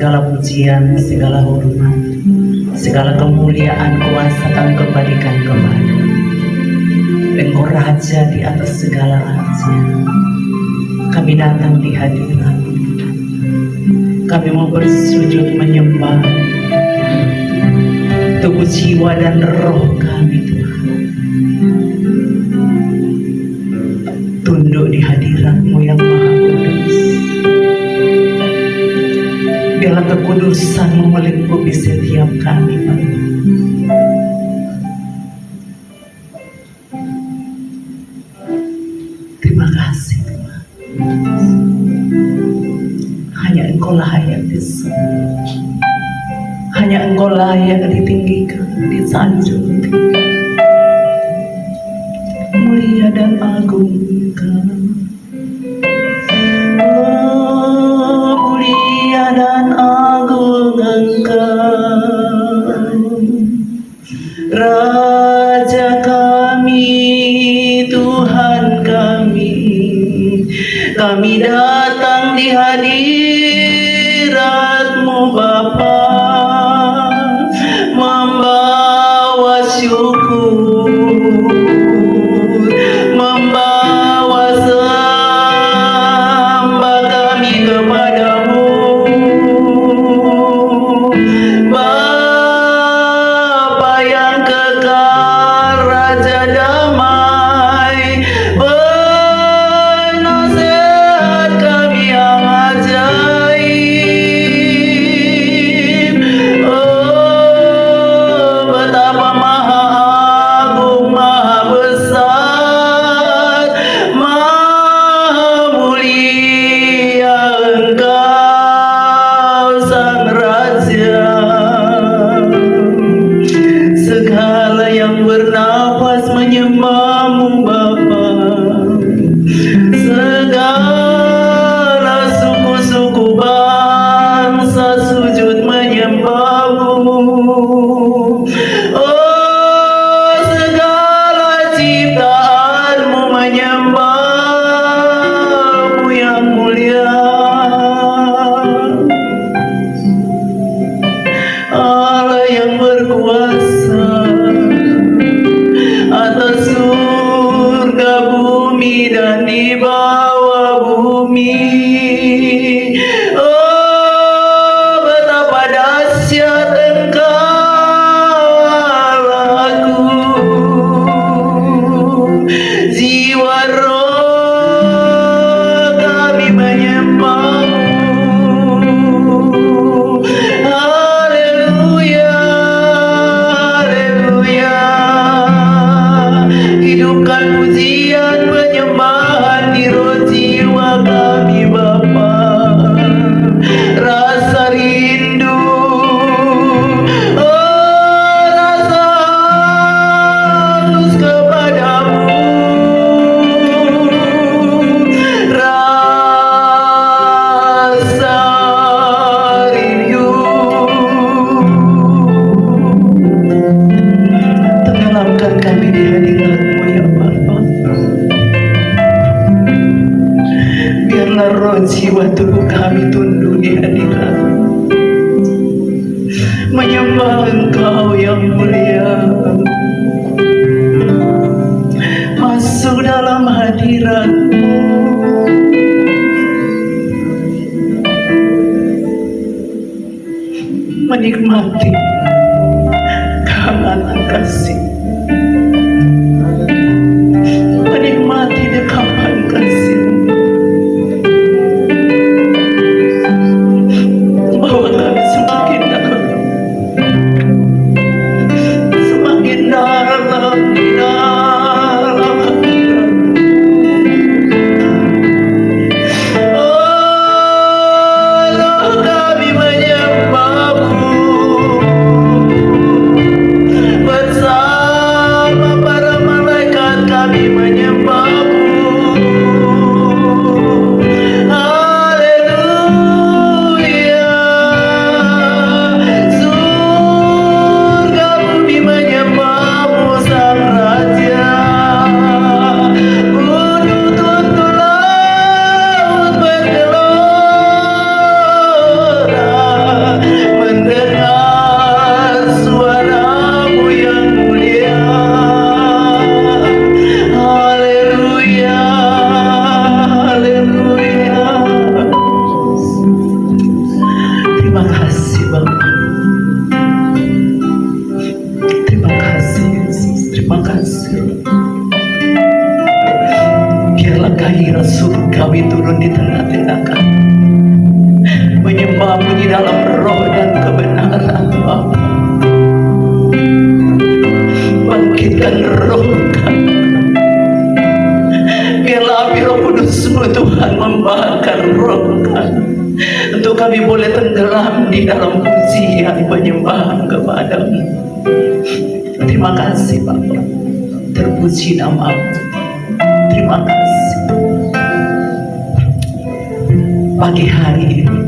segala pujian, segala hormat, segala kemuliaan kuasa kami kembalikan kepada Engkau Raja di atas segala raja. Kami datang di hadirat, kami mau bersujud menyembah tubuh, jiwa, dan roh kami, Tuhan. Tunduk di hadirat-Mu yang Maha Kudus. Biarlah kekudusan-Mu melingkupi setiap kami, Bapa. Terima kasih, Tuhan. Hanya Engkau layak disembah. Hanya Engkau layak ditinggikan, disanjung. Mulia dan agung Engkau. Oh, mulia dan agung Engkau, Raja kami, Tuhan kami. Kami datang di hadirat-Mu, Bapa, membawa syukur, membawa sembah kami kepada-Mu, Bapa yang kekal, Raja damai, penasehat kami yang ajaib. Oh, betapa maha agung, maha besar, maha mulia Engkau, Sang Raja. Segala yang bernafas menyembah-Mu, Bapa. Segala suku-suku bangsa sujud menyembah-Mu. Oh, segala ciptaan-Mu menyembah-Mu yang mulia. Allah yang berkuasa atas surga, bumi, dan di bawah bumi. Oh, betapa dahsyat Engkau, Allahku. Jiwa roh kami menyembah-Mu. Haleluya, haleluya. Hidupkan pujian penyembahan di roh jiwa kami, Bapa. Rasa rindu, oh, rasa halus kepada-Mu. Rasa rindu, tenggelamkan kami di hadirat-Mu, ya Bapa. Biarlah roh, jiwa, tubuh kami tunduk di hadirat-Mu, menyembah Engkau yang mulia. Masuk dalam hadirat-Mu, menikmati kehangatan kasih, menikmati dekapan kasih, bahwa kami semakin dalam di dalam hadirat. Oh, roh kami menyembah-Mu bersama para malaikat, kami menyembah-Mu. Haleluya, surga bumi menyembah-Mu, Sang Raja. Gunung tuntun laut bergelora, gairah surga kami turun di tengah-tengah kami, menyembahmu di dalam roh dan kebenaran. Bangkitkan roh kami, biarlah api Roh Kudus-Mu Tuhan membakar roh kami, untuk kami boleh tenggelam di dalam pujian penyembahan kepada-Mu. Terima kasih Bapa, terpuji nama-Mu. Terima kasih. Pagi hari ini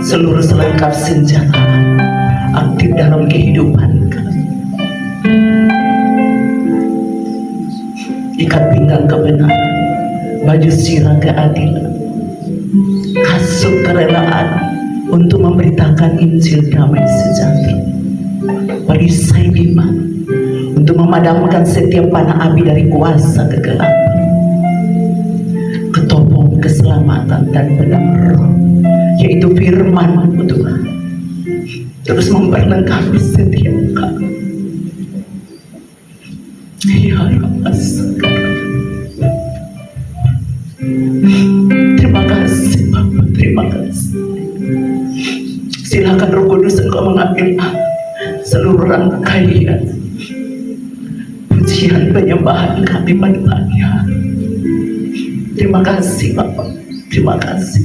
seluruh selengkap senjata aktif dalam kehidupan kami. Ikat pinggang kebenaran, baju sirah keadilan, kasut kerelaan untuk memberitakan Injil damai sejahtera, perisai iman untuk memadamkan setiap panah api dari kuasa kegelapan, ketopong keselamatan dan pedang roh, yaitu firman-Mu Tuhan, terus memperlengkapi setiap kami. Ya Allah, terima kasih Bapak, terima kasih. Silakan Roh Kudus Engkau mengambil seluruh rangkaian pujian penyembahan kami pada pagi hari. Terima kasih Bapak, terima kasih.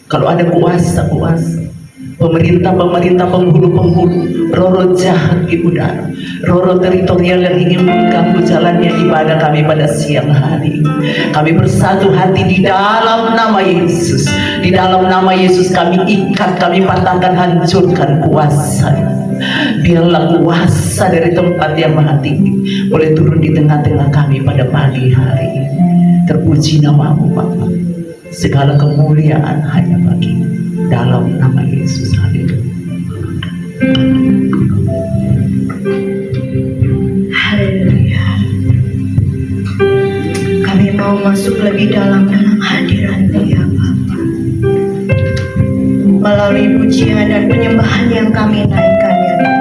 Kalau ada kuasa-kuasa, pemerintah-pemerintah, penghulu-penghulu, roh-roh jahat di udara, roh-roh teritorial yang ingin mengganggu jalannya ibadah kami pada siang hari, kami bersatu hati di dalam nama Yesus. Di dalam nama Yesus kami ikat, kami patahkan, hancurkan kuasa. Biarlah kuasa dari tempat yang maha tinggi boleh turun di tengah-tengah kami pada pagi hari ini. Terpuji nama-Mu Bapa, segala kemuliaan hanya bagi-Mu, dalam nama Yesus. Haleluya. Haleluya. Kami mau masuk lebih dalam hadirat-Mu ya Bapa. Melalui pujian dan penyembahan yang kami naikkan ya Tuhan,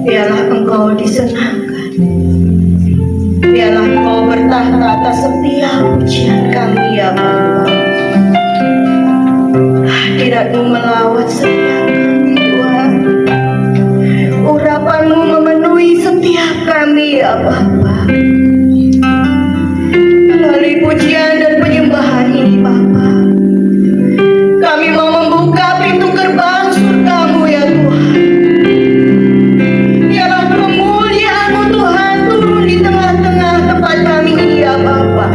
biarlah Engkau disenangkan, biarlah Engkau bertahta atas setiap pujian kami ya Bapa. Hadirat-Mu melawat setiap kami Tuhan, urapan-Mu memenuhi setiap kami ya Bapa. Melalui pujian dan penyembahan ini Bapa, kami mau membuka pintu gerbang surga-Mu ya Tuhan. Biarlah kemuliaan-Mu Tuhan turun di tengah-tengah tempat kami ini ya Bapa.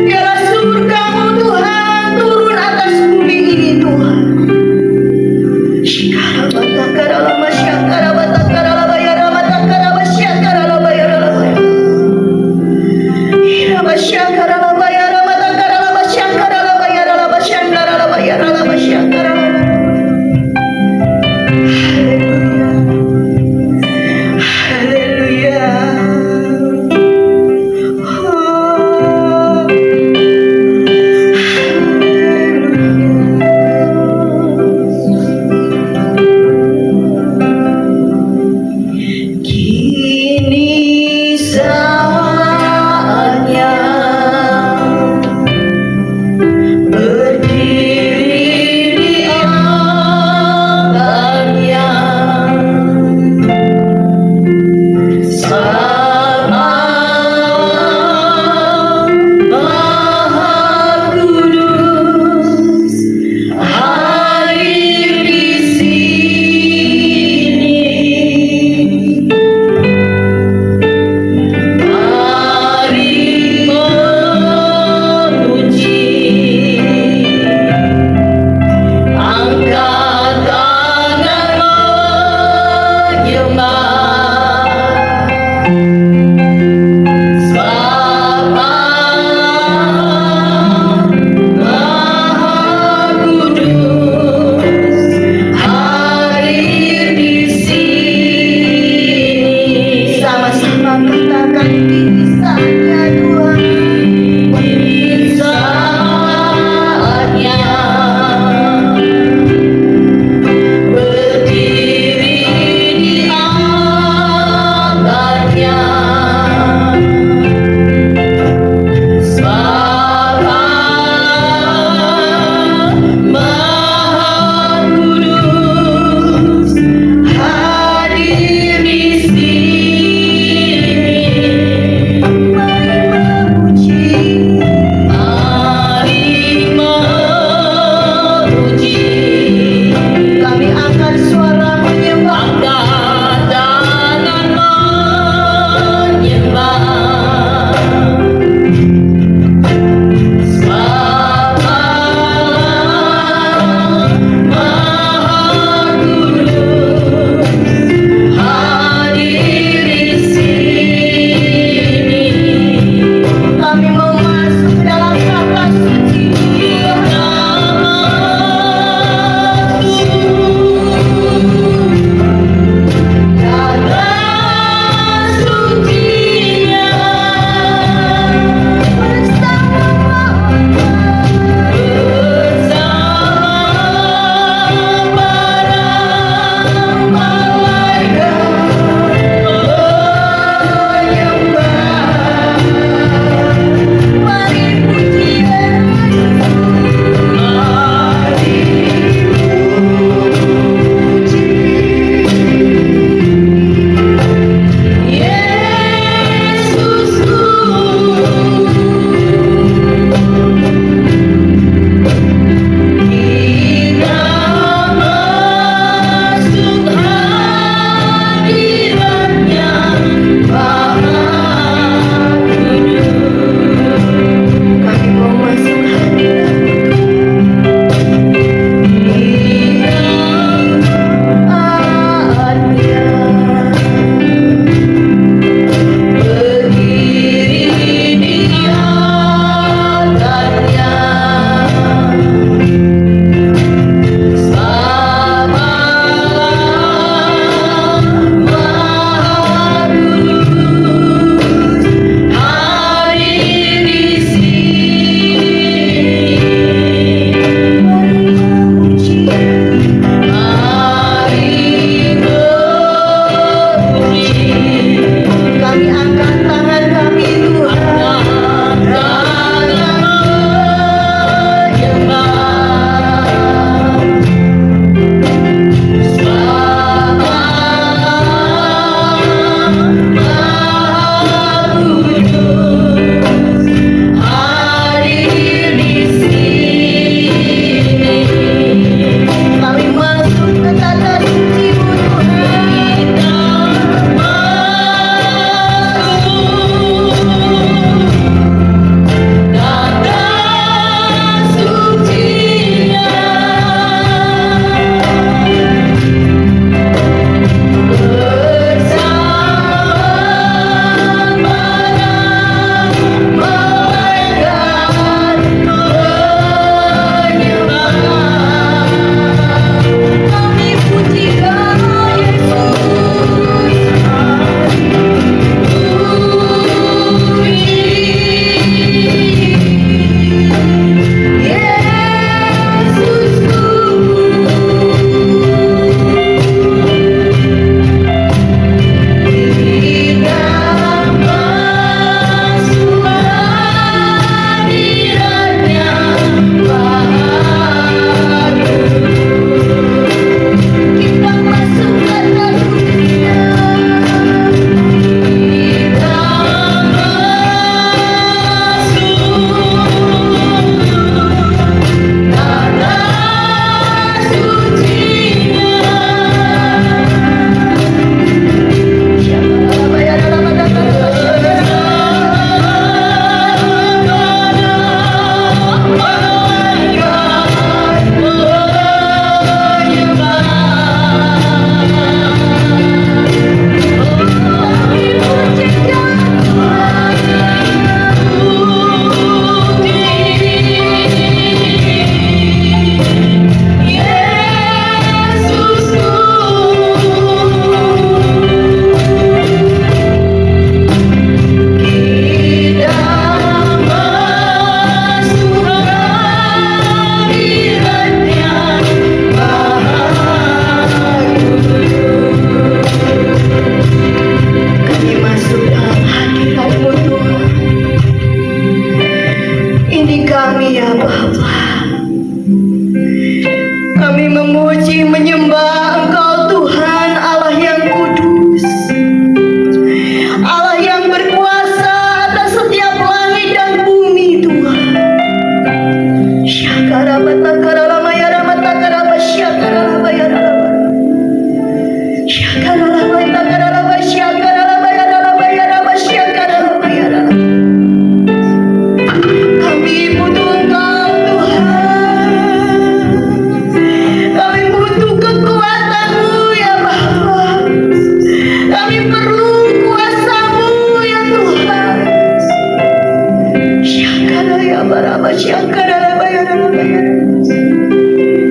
Biarlah surga-Mu Tuhan turun atas bumi ini Tuhan.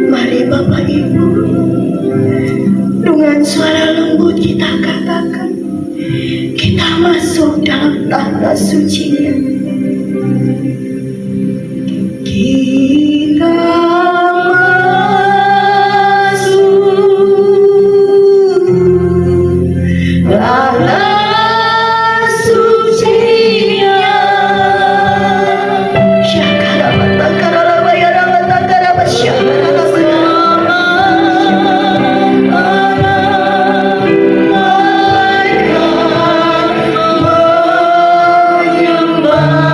Mari Bapak Ibu, dengan suara lembut kita katakan, kita masuk dalam tahta suci-Nya. Kita masuk dalam suci-Nya. Menyembah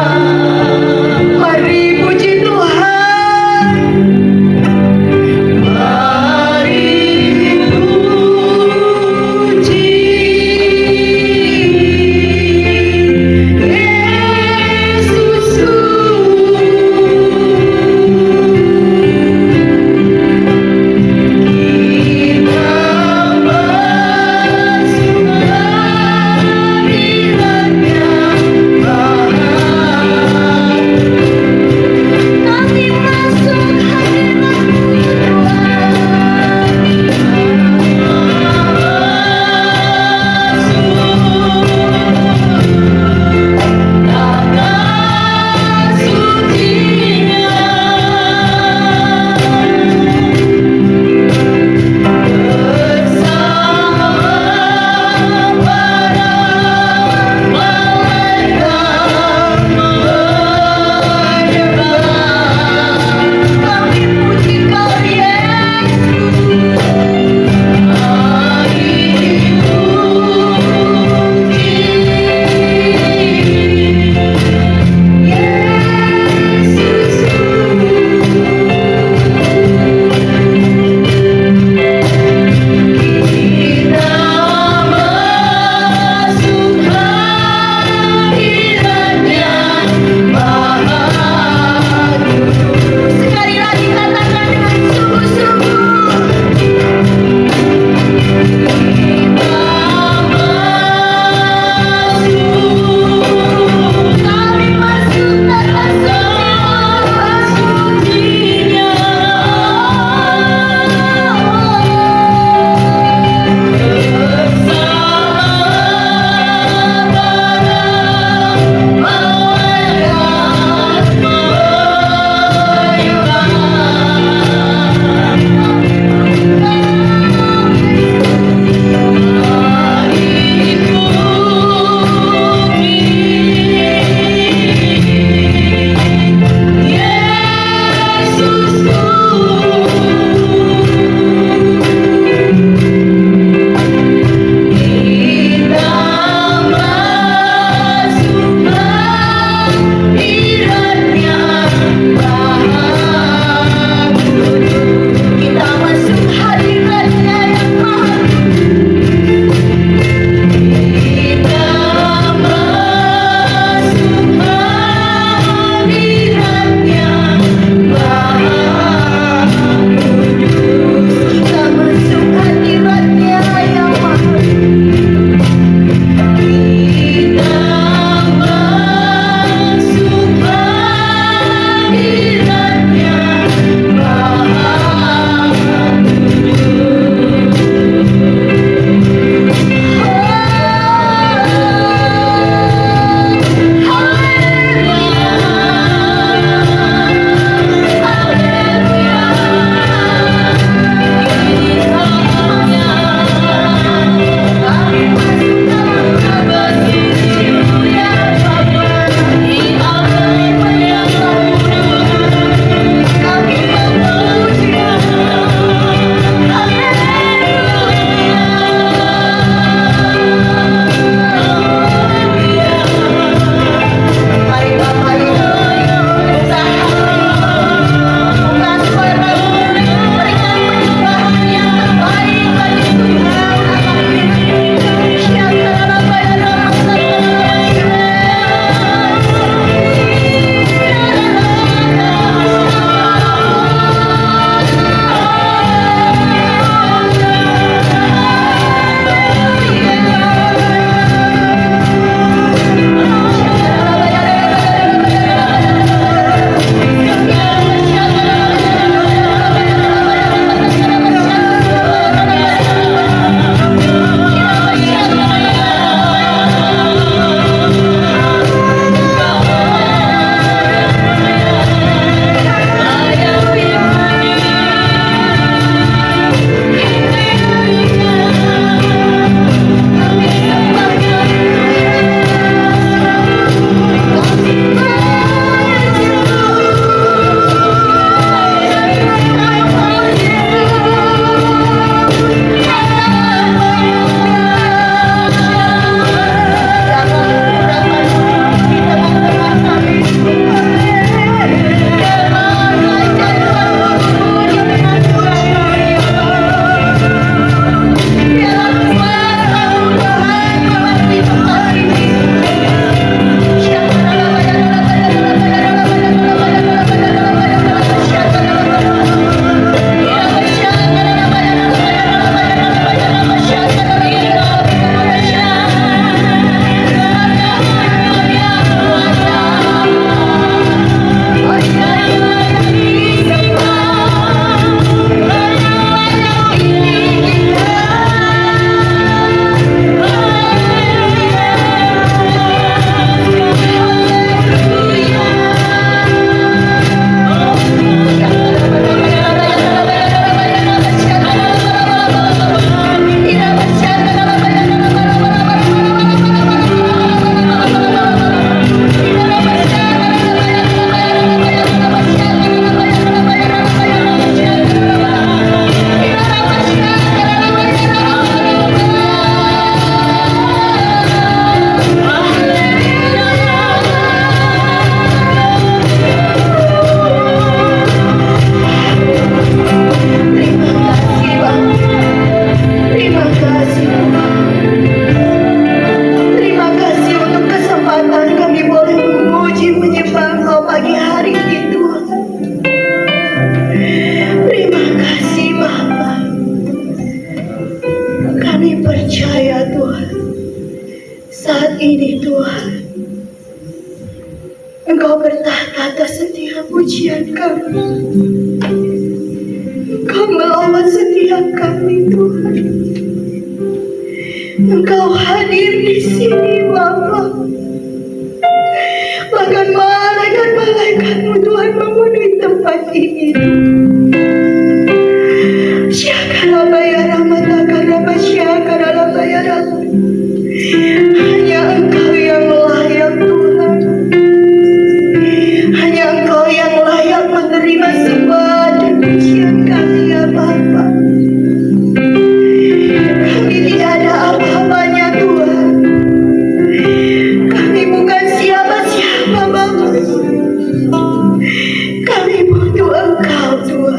Engkau bertahta atas setiap pujian kami. Engkau melawat setiap kami, Tuhan. Engkau hadir di sini, Bapa. Bahkan malaikat-malaikatmu, Tuhan, memenuhi tempat ini. Hanya Engkau yang layak, Tuhan. Hanya Engkau yang layak menerima sembah dan pujian kami, ya Bapa. Kami tidak ada apa-apanya, Tuhan. Kami bukan siapa-siapa, Bapa. Kami butuh Engkau, Tuhan.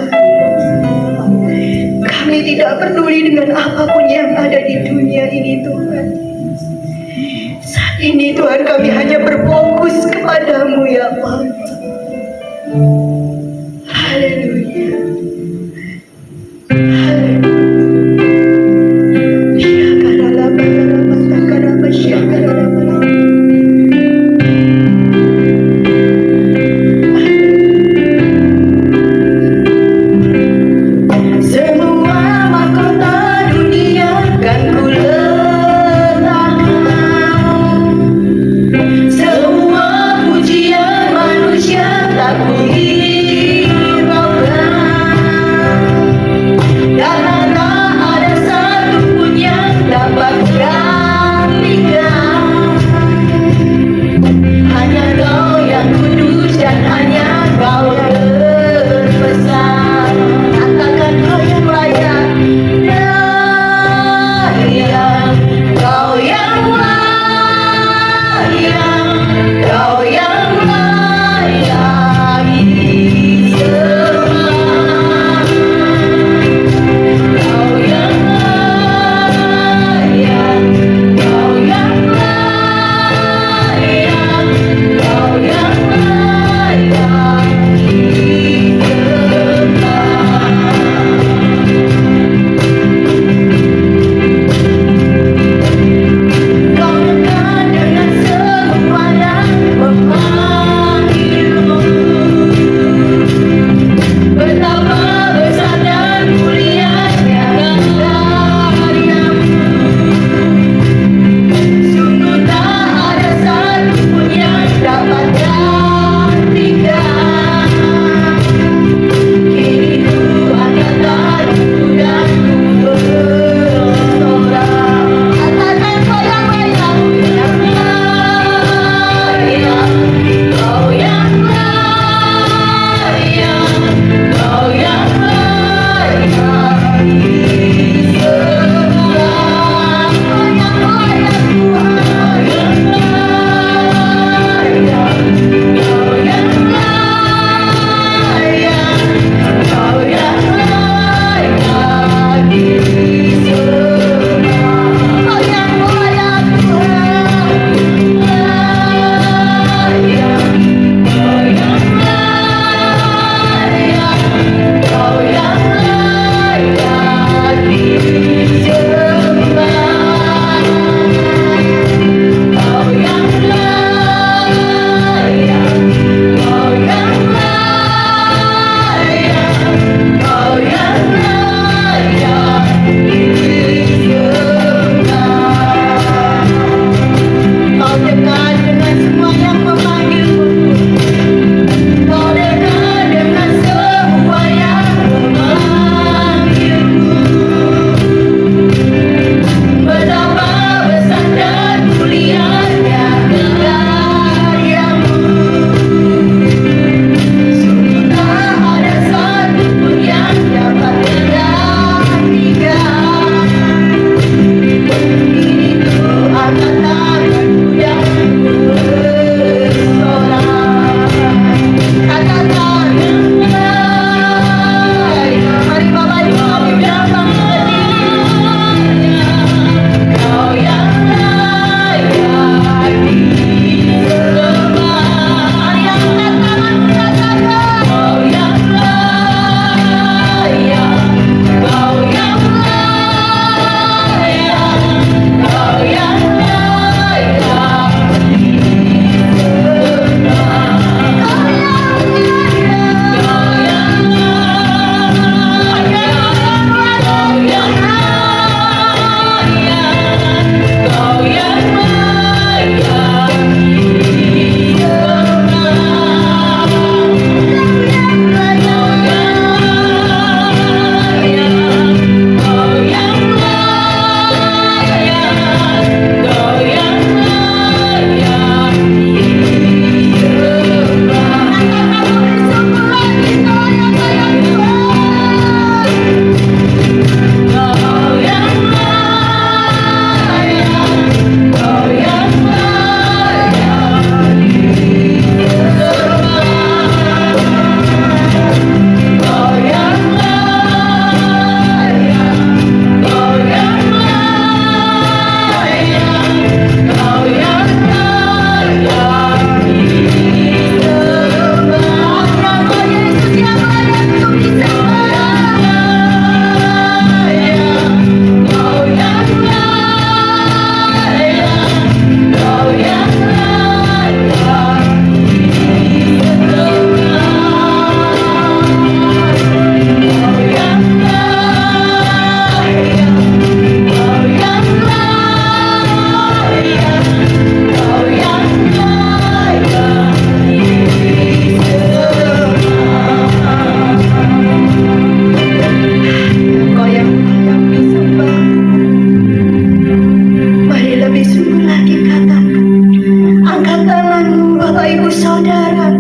Bapak Ibu Saudara,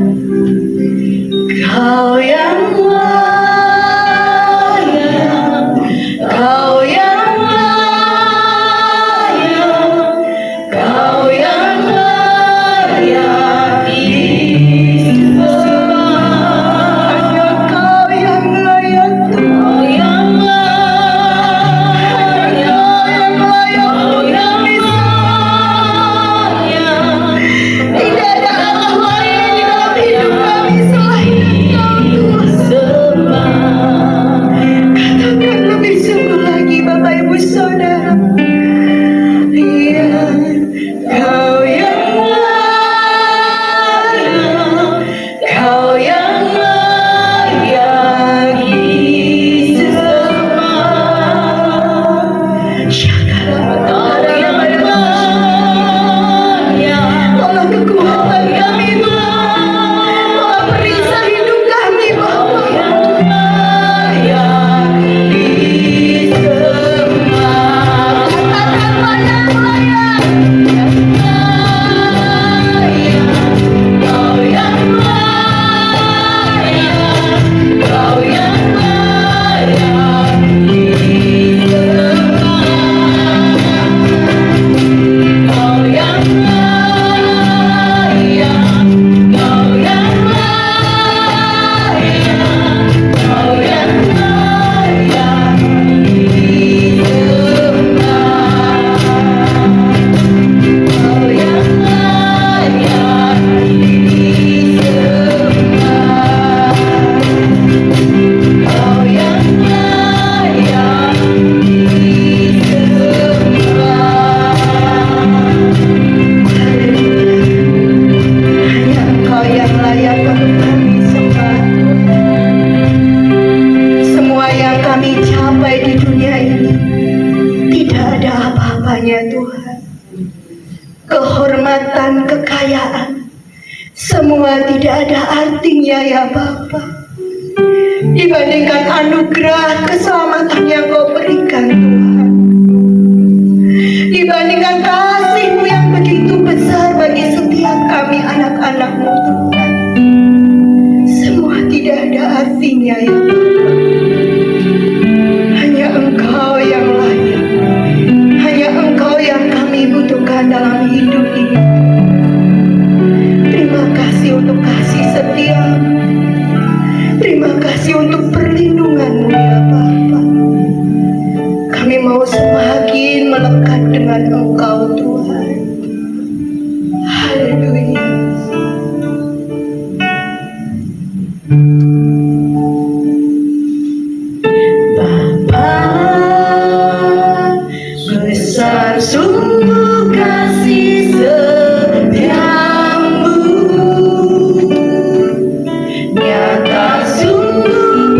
Kau yang layak, Kau yang layak, Kau yang layak disembah. Hanya Kau yang layak, Kau yang layak, Kau yang layak. Tidak ada Allah lain di dalam hidup kami selain Engkau, Tuhan. Katakan lebih sungguh lagi, Bapak Ibu Saudara. Iya, Kau yang layak, Kau yang layak disembah. Kau yang layak, Tolong kekuatan kami, Tuhan. Tolong periksa hidup kami, Bapa. Hanya Engkau yang layak untuk kami sembah. Semua yang kami capai di dunia ini tidak ada apa-apanya, Tuhan. Kehormatan, kekayaan, semua tidak ada artinya, ya Bapa, dibandingkan anugerah keselamatan yang Kau berikan, Tuhan. Dibandingkan kasih-Mu yang begitu besar bagi setiap kami anak-anak-Mu, Tuhan. Semua tidak ada artinya, ya Bapa. Hanya Engkau yang layak. Hanya Engkau yang kami butuhkan dalam hidup ini. Terima kasih untuk kasih setia-Mu. Terima kasih untuk perlindungan-Mu, ya Bapa. Kami mau semakin melekat dengan Engkau, Tuhan. Haleluya. Bapa, besar sungguh kasih setiamu, nyata sungguh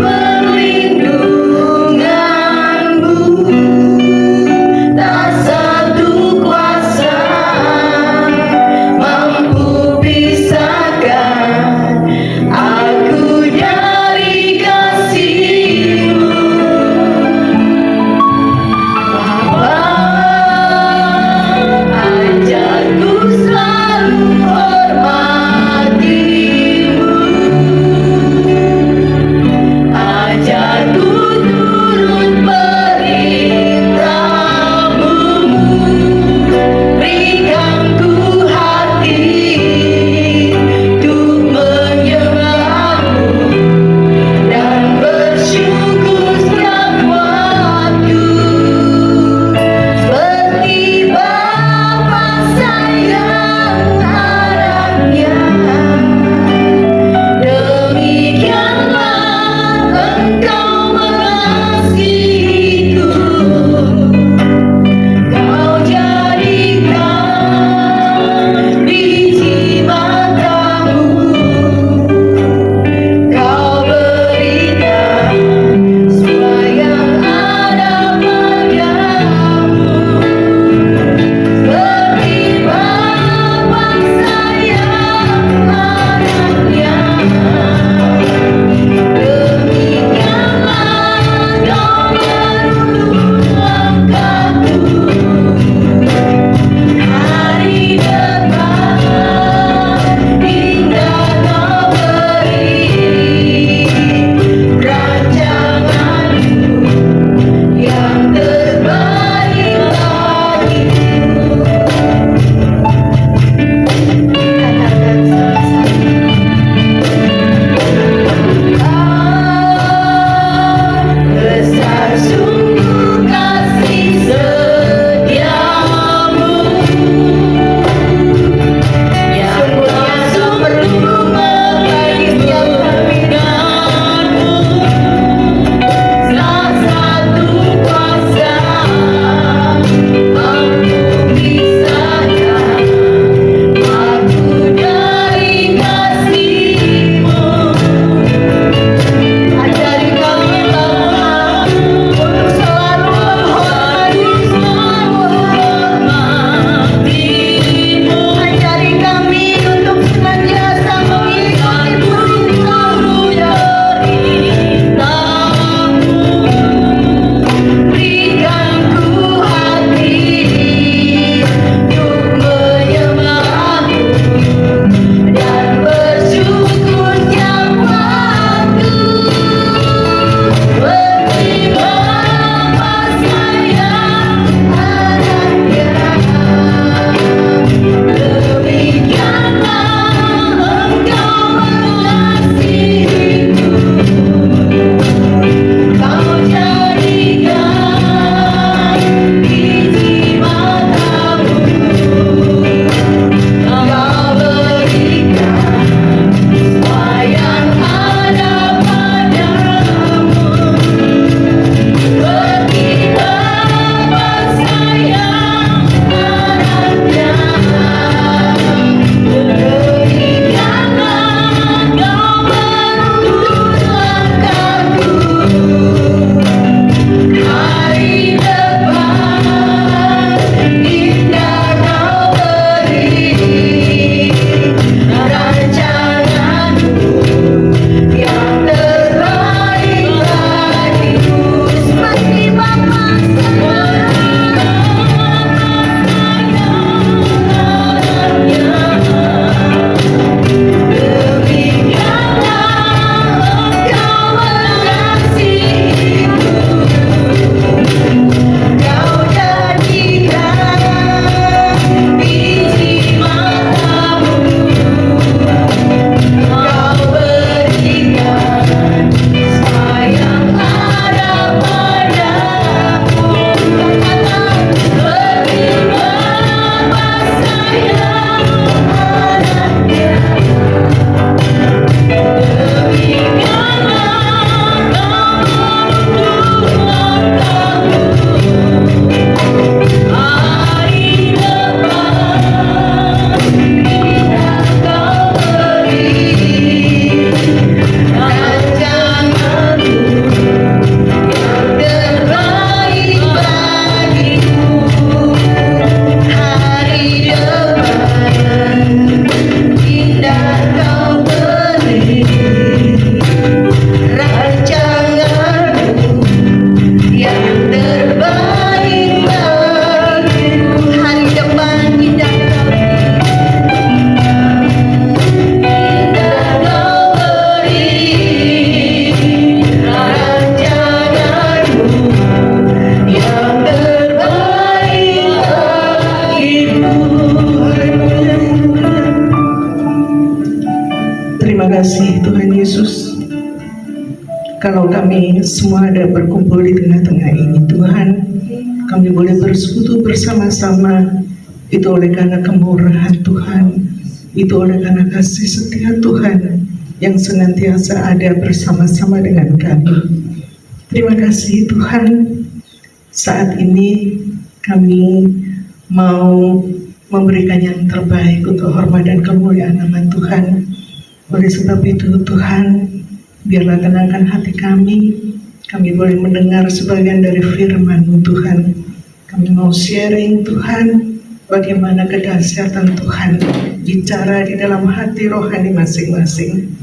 kasih Tuhan Yesus. Kalau kami semua ada berkumpul di tengah-tengah ini Tuhan, kami boleh bersekutu bersama-sama. Itu oleh karena kemurahan Tuhan, itu oleh karena kasih setia Tuhan yang senantiasa ada bersama-sama dengan kami. Terima kasih Tuhan. Saat ini kami mau memberikan yang terbaik untuk hormat dan kemuliaan nama Tuhan. Oleh sebab itu Tuhan, biarlah tenangkan hati kami boleh mendengar sebagian dari firman-Mu Tuhan. Kami mau sharing Tuhan, bagaimana kedahsyatan Tuhan bicara di dalam hati rohani masing-masing.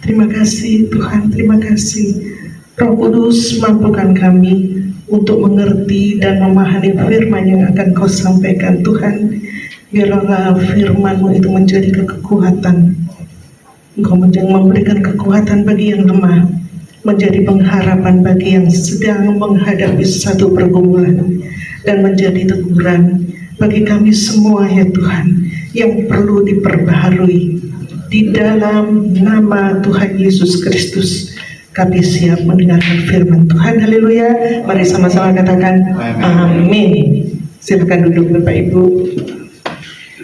Terima kasih Tuhan, terima kasih. Roh Kudus, mampukan kami untuk mengerti dan memahami firman yang akan Kau sampaikan Tuhan. Biarlah firman-Mu itu menjadi kekuatan. Engkau memberikan kekuatan bagi yang lemah, menjadi pengharapan bagi yang sedang menghadapi satu pergumulan, dan menjadi teguran bagi kami semua ya Tuhan yang perlu diperbaharui. Di dalam nama Tuhan Yesus Kristus kami siap mendengarkan firman Tuhan. Haleluya. Mari sama-sama katakan amin. Silakan duduk Bapak Ibu.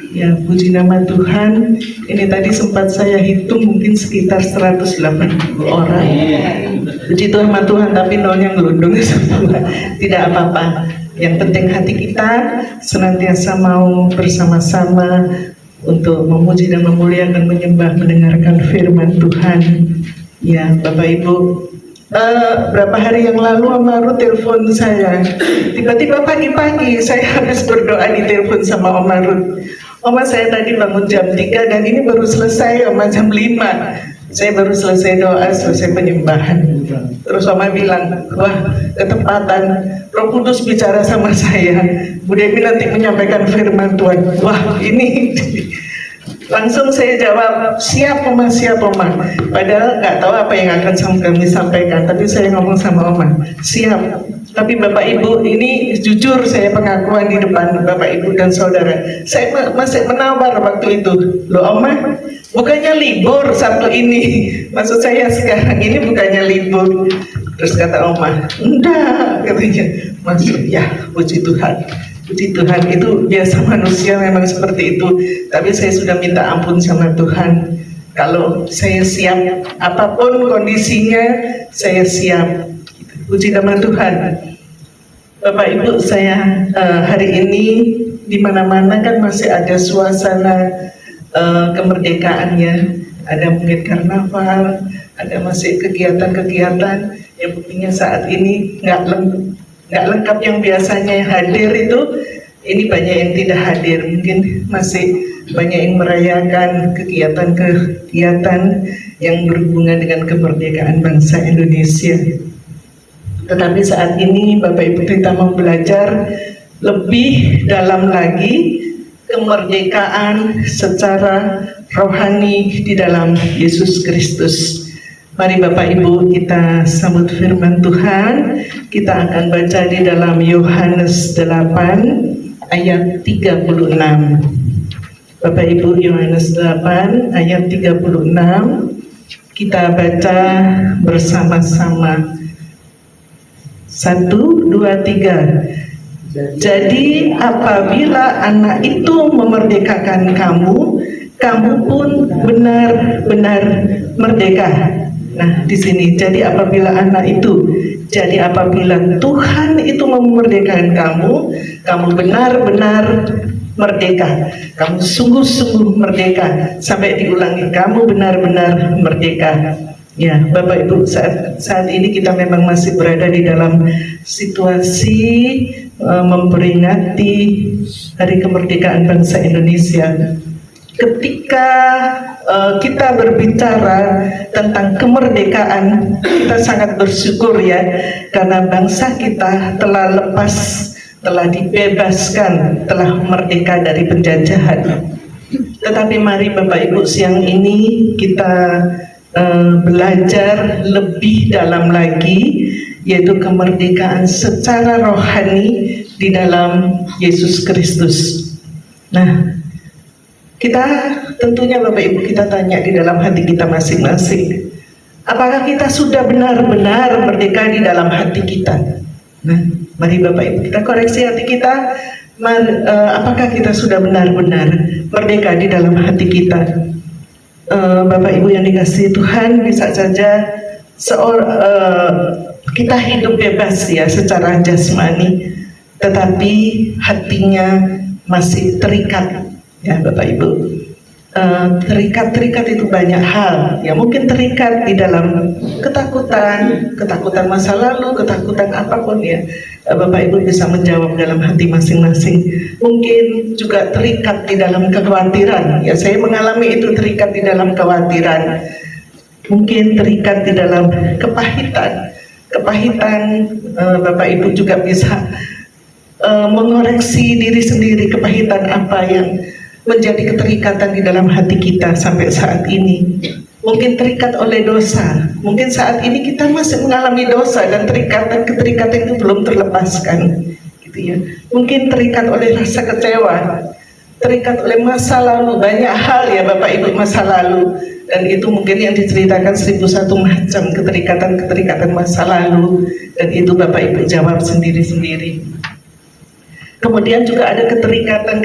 Ya, puji nama Tuhan. Ini tadi sempat saya hitung mungkin sekitar 180 orang. Puji Tuhan sama Tuhan, tapi nolnya ngelundung semua. Tidak apa-apa. Yang penting hati kita senantiasa mau bersama-sama untuk memuji dan memuliakan, menyembah, mendengarkan firman Tuhan. Ya, Bapak Ibu, berapa hari yang lalu Oma Ruth telepon saya. Tiba-tiba pagi-pagi saya harus berdoa di telepon sama Oma Ruth. Oma, saya tadi bangun jam 3 dan ini baru selesai Oma jam 5. Saya baru selesai doa, selesai penyembahan. Terus Oma bilang, wah ketepatan, Roh Kudus bicara sama saya. Bu Dewi nanti menyampaikan firman Tuhan. Wah ini langsung saya jawab, siap Oma, siap Oma. Padahal nggak tahu apa yang akan kami sampaikan, tapi saya ngomong sama Oma, siap. Tapi Bapak Ibu, ini jujur saya pengakuan di depan Bapak Ibu dan Saudara, saya masih menawar waktu itu. Loh Oma, bukannya libur Sabtu ini? Maksud saya sekarang ini bukannya libur. Terus kata Oma, enggak, katanya. Maksud ya, puji Tuhan. Puji Tuhan, itu biasa manusia memang seperti itu. Tapi saya sudah minta ampun sama Tuhan. Kalau saya siap, apapun kondisinya, saya siap. Puji nama Tuhan. Bapak Ibu, saya hari ini di mana-mana kan masih ada suasana kemerdekaannya. Ada mungkin karnaval, ada masih kegiatan-kegiatan. Yang buktinya saat ini nggak lengkap yang biasanya hadir itu, ini banyak yang tidak hadir. Mungkin masih banyak yang merayakan kegiatan-kegiatan yang berhubungan dengan kemerdekaan bangsa Indonesia. Tetapi saat ini Bapak Ibu kita mau belajar lebih dalam lagi kemerdekaan secara rohani di dalam Yesus Kristus. Mari Bapak Ibu kita sambut firman Tuhan. Kita akan baca di dalam Yohanes 8 ayat 36. Bapak Ibu, Yohanes 8 ayat 36. Kita baca bersama-sama. 1, 2, 3. Jadi apabila anak itu memerdekakan kamu, kamu pun benar-benar merdeka. Nah, di sini jadi apabila anak itu, jadi apabila Tuhan itu memerdekakan kamu, kamu benar-benar merdeka. Kamu sungguh-sungguh merdeka. Sampai diulangi, kamu benar-benar merdeka. Ya, Bapak Ibu, saat ini kita memang masih berada di dalam situasi memperingati Hari Kemerdekaan Bangsa Indonesia. Ketika kita berbicara tentang kemerdekaan, kita sangat bersyukur ya, karena bangsa kita telah lepas, telah dibebaskan, telah merdeka dari penjajahan. Tetapi mari Bapak Ibu, siang ini kita belajar lebih dalam lagi, yaitu kemerdekaan secara rohani di dalam Yesus Kristus. Nah, Kita tentunya Bapak Ibu kita tanya di dalam hati kita masing-masing, apakah kita sudah benar-benar merdeka di dalam hati kita? Nah, mari Bapak Ibu kita koreksi hati kita. Apakah kita sudah benar-benar merdeka di dalam hati kita? Bapak Ibu yang dikasihi Tuhan, bisa saja kita hidup bebas ya secara jasmani, tetapi hatinya masih terikat. Ya Bapak Ibu, terikat itu banyak hal. Ya mungkin terikat di dalam ketakutan masa lalu, ketakutan apapun ya. Bapak Ibu bisa menjawab dalam hati masing-masing. Mungkin juga terikat di dalam kekhawatiran. Ya saya mengalami itu, terikat di dalam kekhawatiran. Mungkin terikat di dalam kepahitan. Bapak Ibu juga bisa mengoreksi diri sendiri, kepahitan apa yang menjadi keterikatan di dalam hati kita sampai saat ini. Mungkin terikat oleh dosa, mungkin saat ini kita masih mengalami dosa dan keterikatan itu belum terlepaskan, gitu ya. Mungkin terikat oleh rasa kecewa, terikat oleh masa lalu, banyak hal ya Bapak Ibu masa lalu, dan itu mungkin yang diceritakan 1001 macam keterikatan masa lalu, dan itu Bapak Ibu jawab sendiri-sendiri. Kemudian juga ada keterikatan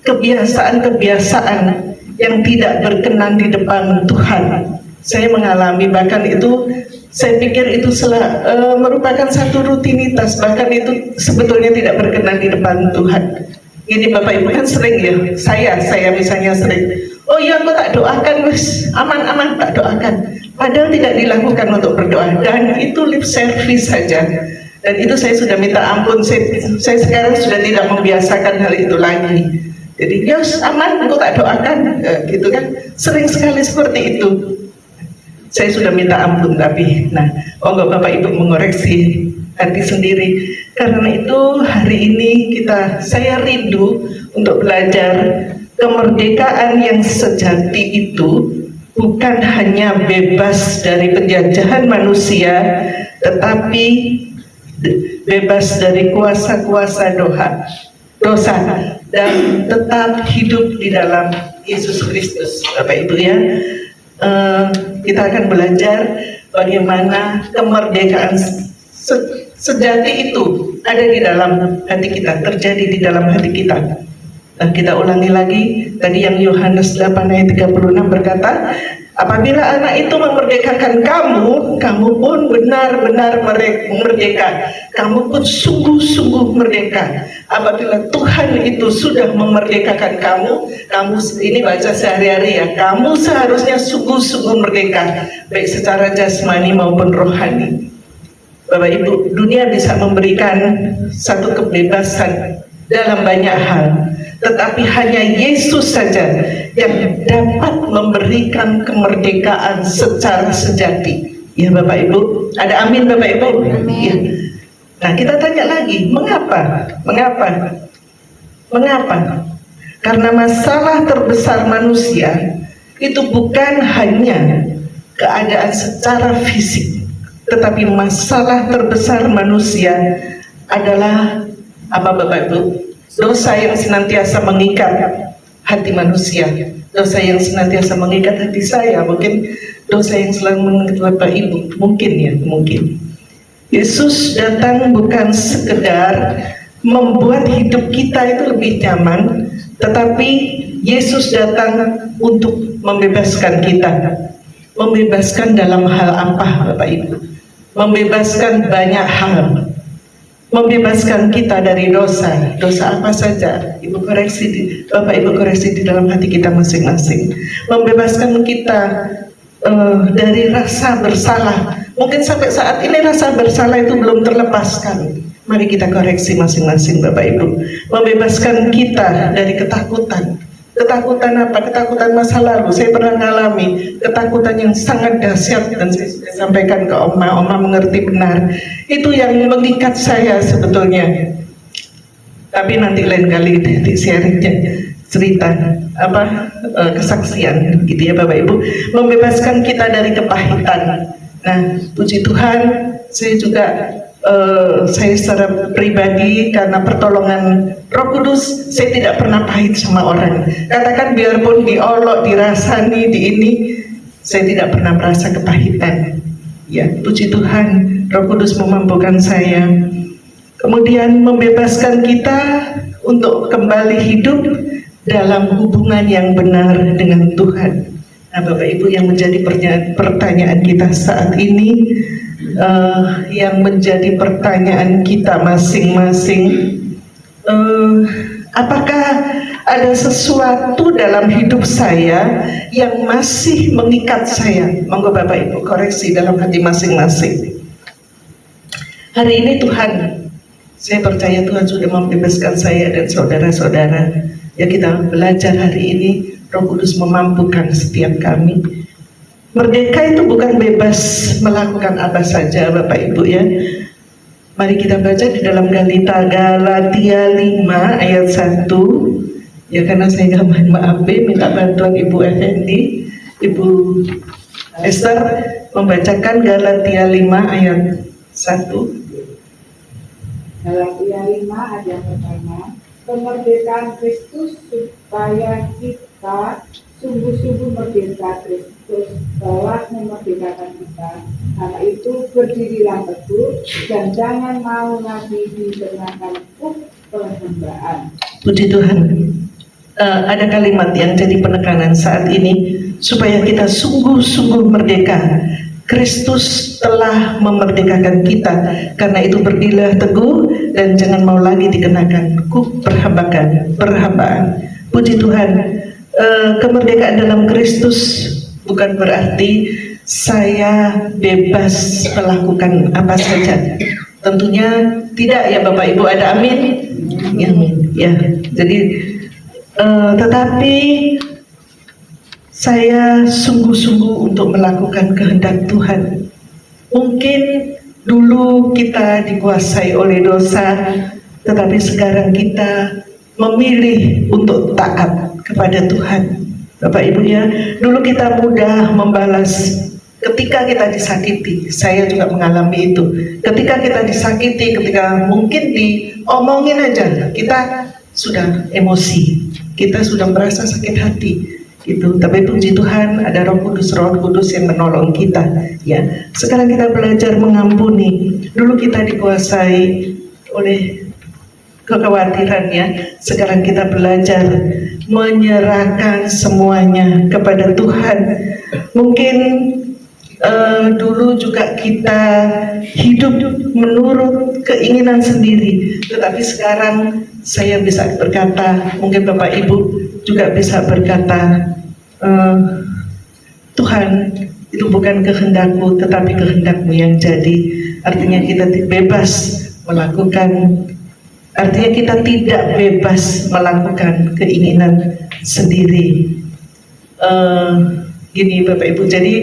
kebiasaan yang tidak berkenan di depan Tuhan. Saya mengalami, bahkan itu saya pikir itu merupakan satu rutinitas, bahkan itu sebetulnya tidak berkenan di depan Tuhan. Ini Bapak Ibu kan sering ya, saya misalnya sering, oh iya aku tak doakan, wis aman tak doakan, padahal tidak dilakukan untuk berdoa, dan itu lip service saja. Dan itu saya sudah minta ampun, saya sekarang sudah tidak membiasakan hal itu lagi. Jadi yos aman, aku tak doakan, gitu kan. Sering sekali seperti itu. Saya sudah minta ampun, tapi enggak Bapak Ibu mengoreksi hati sendiri. Karena itu hari ini saya rindu untuk belajar kemerdekaan yang sejati itu bukan hanya bebas dari penjajahan manusia, tetapi bebas dari kuasa-kuasa dosa dan tetap hidup di dalam Yesus Kristus. Bapak Ibu ya, kita akan belajar bagaimana kemerdekaan sejati itu ada di dalam hati kita, terjadi di dalam hati kita. Dan kita ulangi lagi tadi yang Yohanes 8 ayat 36 berkata, apabila anak itu memerdekakan kamu pun benar-benar merdeka. Kamu pun sungguh-sungguh merdeka. Apabila Tuhan itu sudah memerdekakan kamu ini baca sehari-hari ya, kamu seharusnya sungguh-sungguh merdeka, baik secara jasmani maupun rohani. Bapak Ibu, dunia bisa memberikan satu kebebasan dalam banyak hal, tetapi hanya Yesus saja yang dapat memberikan kemerdekaan secara sejati. Ya Bapak Ibu, ada amin Bapak Ibu? Amin. Ya. Nah kita tanya lagi, mengapa? Karena masalah terbesar manusia itu bukan hanya keadaan secara fisik, tetapi masalah terbesar manusia adalah apa Bapak Ibu? Dosa yang senantiasa mengikat hati manusia, dosa yang senantiasa mengikat hati saya, mungkin dosa yang selalu mengikat Bapak Ibu, mungkin. Yesus datang bukan sekedar membuat hidup kita itu lebih nyaman, tetapi Yesus datang untuk membebaskan kita. Membebaskan dalam hal apa Bapak Ibu? Membebaskan banyak hal. Membebaskan kita dari dosa apa saja. Bapak Ibu koreksi di dalam hati kita masing-masing. Membebaskan kita dari rasa bersalah. Mungkin sampai saat ini rasa bersalah itu belum terlepaskan. Mari kita koreksi masing-masing Bapak Ibu. Membebaskan kita dari ketakutan. Ketakutan apa? Ketakutan masa lalu. Saya pernah mengalami ketakutan yang sangat dahsyat, dan saya sudah sampaikan ke Oma mengerti benar. Itu yang mengikat saya sebetulnya. Tapi nanti lain kali di sharingnya cerita kesaksian gitu ya Bapak Ibu. Membebaskan kita dari kepahitan. Nah, puji Tuhan, saya juga saya secara pribadi karena pertolongan Roh Kudus, saya tidak pernah pahit sama orang. Katakan biarpun diolok, dirasani, di ini, saya tidak pernah merasa kepahitan. Ya, puji Tuhan, Roh Kudus memampukan saya. Kemudian membebaskan kita untuk kembali hidup dalam hubungan yang benar dengan Tuhan. Nah, Bapak Ibu, yang menjadi pertanyaan kita saat ini, yang menjadi pertanyaan kita masing-masing, apakah ada sesuatu dalam hidup saya yang masih mengikat saya? Monggo Bapak Ibu koreksi dalam hati masing-masing. Hari ini Tuhan, saya percaya Tuhan sudah membebaskan saya dan saudara-saudara. Ya, kita belajar hari ini, Roh Kudus memampukan setiap kami. Merdeka itu bukan bebas melakukan apa saja, Bapak Ibu ya. Mari kita baca di dalam Galatia 5 ayat 1. Ya, karena saya nggak maaf, minta bantuan Ibu Effendi, Ibu Esther membacakan Galatia 5 ayat 1. Galatia 5 ayat yang pertama, kemerdekaan Kristus supaya kita sungguh-sungguh merdeka. Kristus telah memerdekakan kita. Karena itu berdirilah teguh dan jangan mau lagi dikenakan perhambaan. Puji Tuhan. Ada kalimat yang jadi penekanan saat ini, supaya kita sungguh-sungguh merdeka. Kristus telah memerdekakan kita, karena itu berdirilah teguh dan jangan mau lagi dikenakan perhambaan. Puji Tuhan. Kemerdekaan dalam Kristus bukan berarti saya bebas melakukan apa saja. Tentunya tidak ya Bapak Ibu, ada amin? Ya, amin. Ya, jadi tetapi saya sungguh-sungguh untuk melakukan kehendak Tuhan. Mungkin dulu kita dikuasai oleh dosa, tetapi sekarang kita memilih untuk taat kepada Tuhan. Bapak Ibu ya, dulu kita mudah membalas ketika kita disakiti. Saya juga mengalami itu. Ketika kita disakiti, ketika mungkin diomongin aja, kita sudah emosi, kita sudah merasa sakit hati gitu. Tapi puji Tuhan ada Roh Kudus yang menolong kita ya. Sekarang kita belajar mengampuni. Dulu kita dikuasai oleh kekhawatiran ya. Sekarang kita belajar menyerahkan semuanya kepada Tuhan. Mungkin dulu juga kita hidup menurut keinginan sendiri, tetapi sekarang saya bisa berkata, mungkin Bapak Ibu juga bisa berkata, Tuhan, itu bukan kehendakmu tetapi kehendakmu yang jadi. Artinya kita bebas melakukan, artinya kita tidak bebas melakukan keinginan sendiri. Gini Bapak Ibu, jadi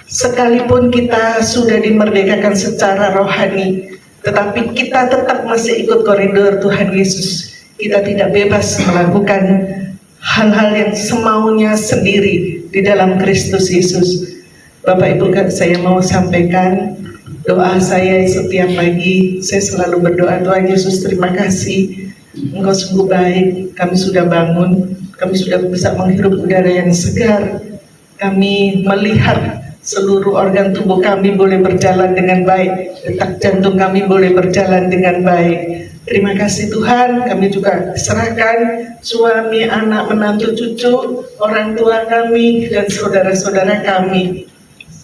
sekalipun kita sudah dimerdekakan secara rohani, tetapi kita tetap masih ikut koridor Tuhan Yesus. Kita tidak bebas melakukan hal-hal yang semaunya sendiri di dalam Kristus Yesus. Bapak Ibu, saya mau sampaikan doa saya setiap pagi. Saya selalu berdoa, Tuhan Yesus terima kasih, Engkau sungguh baik. Kami sudah bangun, kami sudah bisa menghirup udara yang segar, kami melihat seluruh organ tubuh kami boleh berjalan dengan baik, detak jantung kami boleh berjalan dengan baik. Terima kasih Tuhan, kami juga serahkan suami, anak, menantu, cucu, orang tua kami, dan saudara-saudara kami,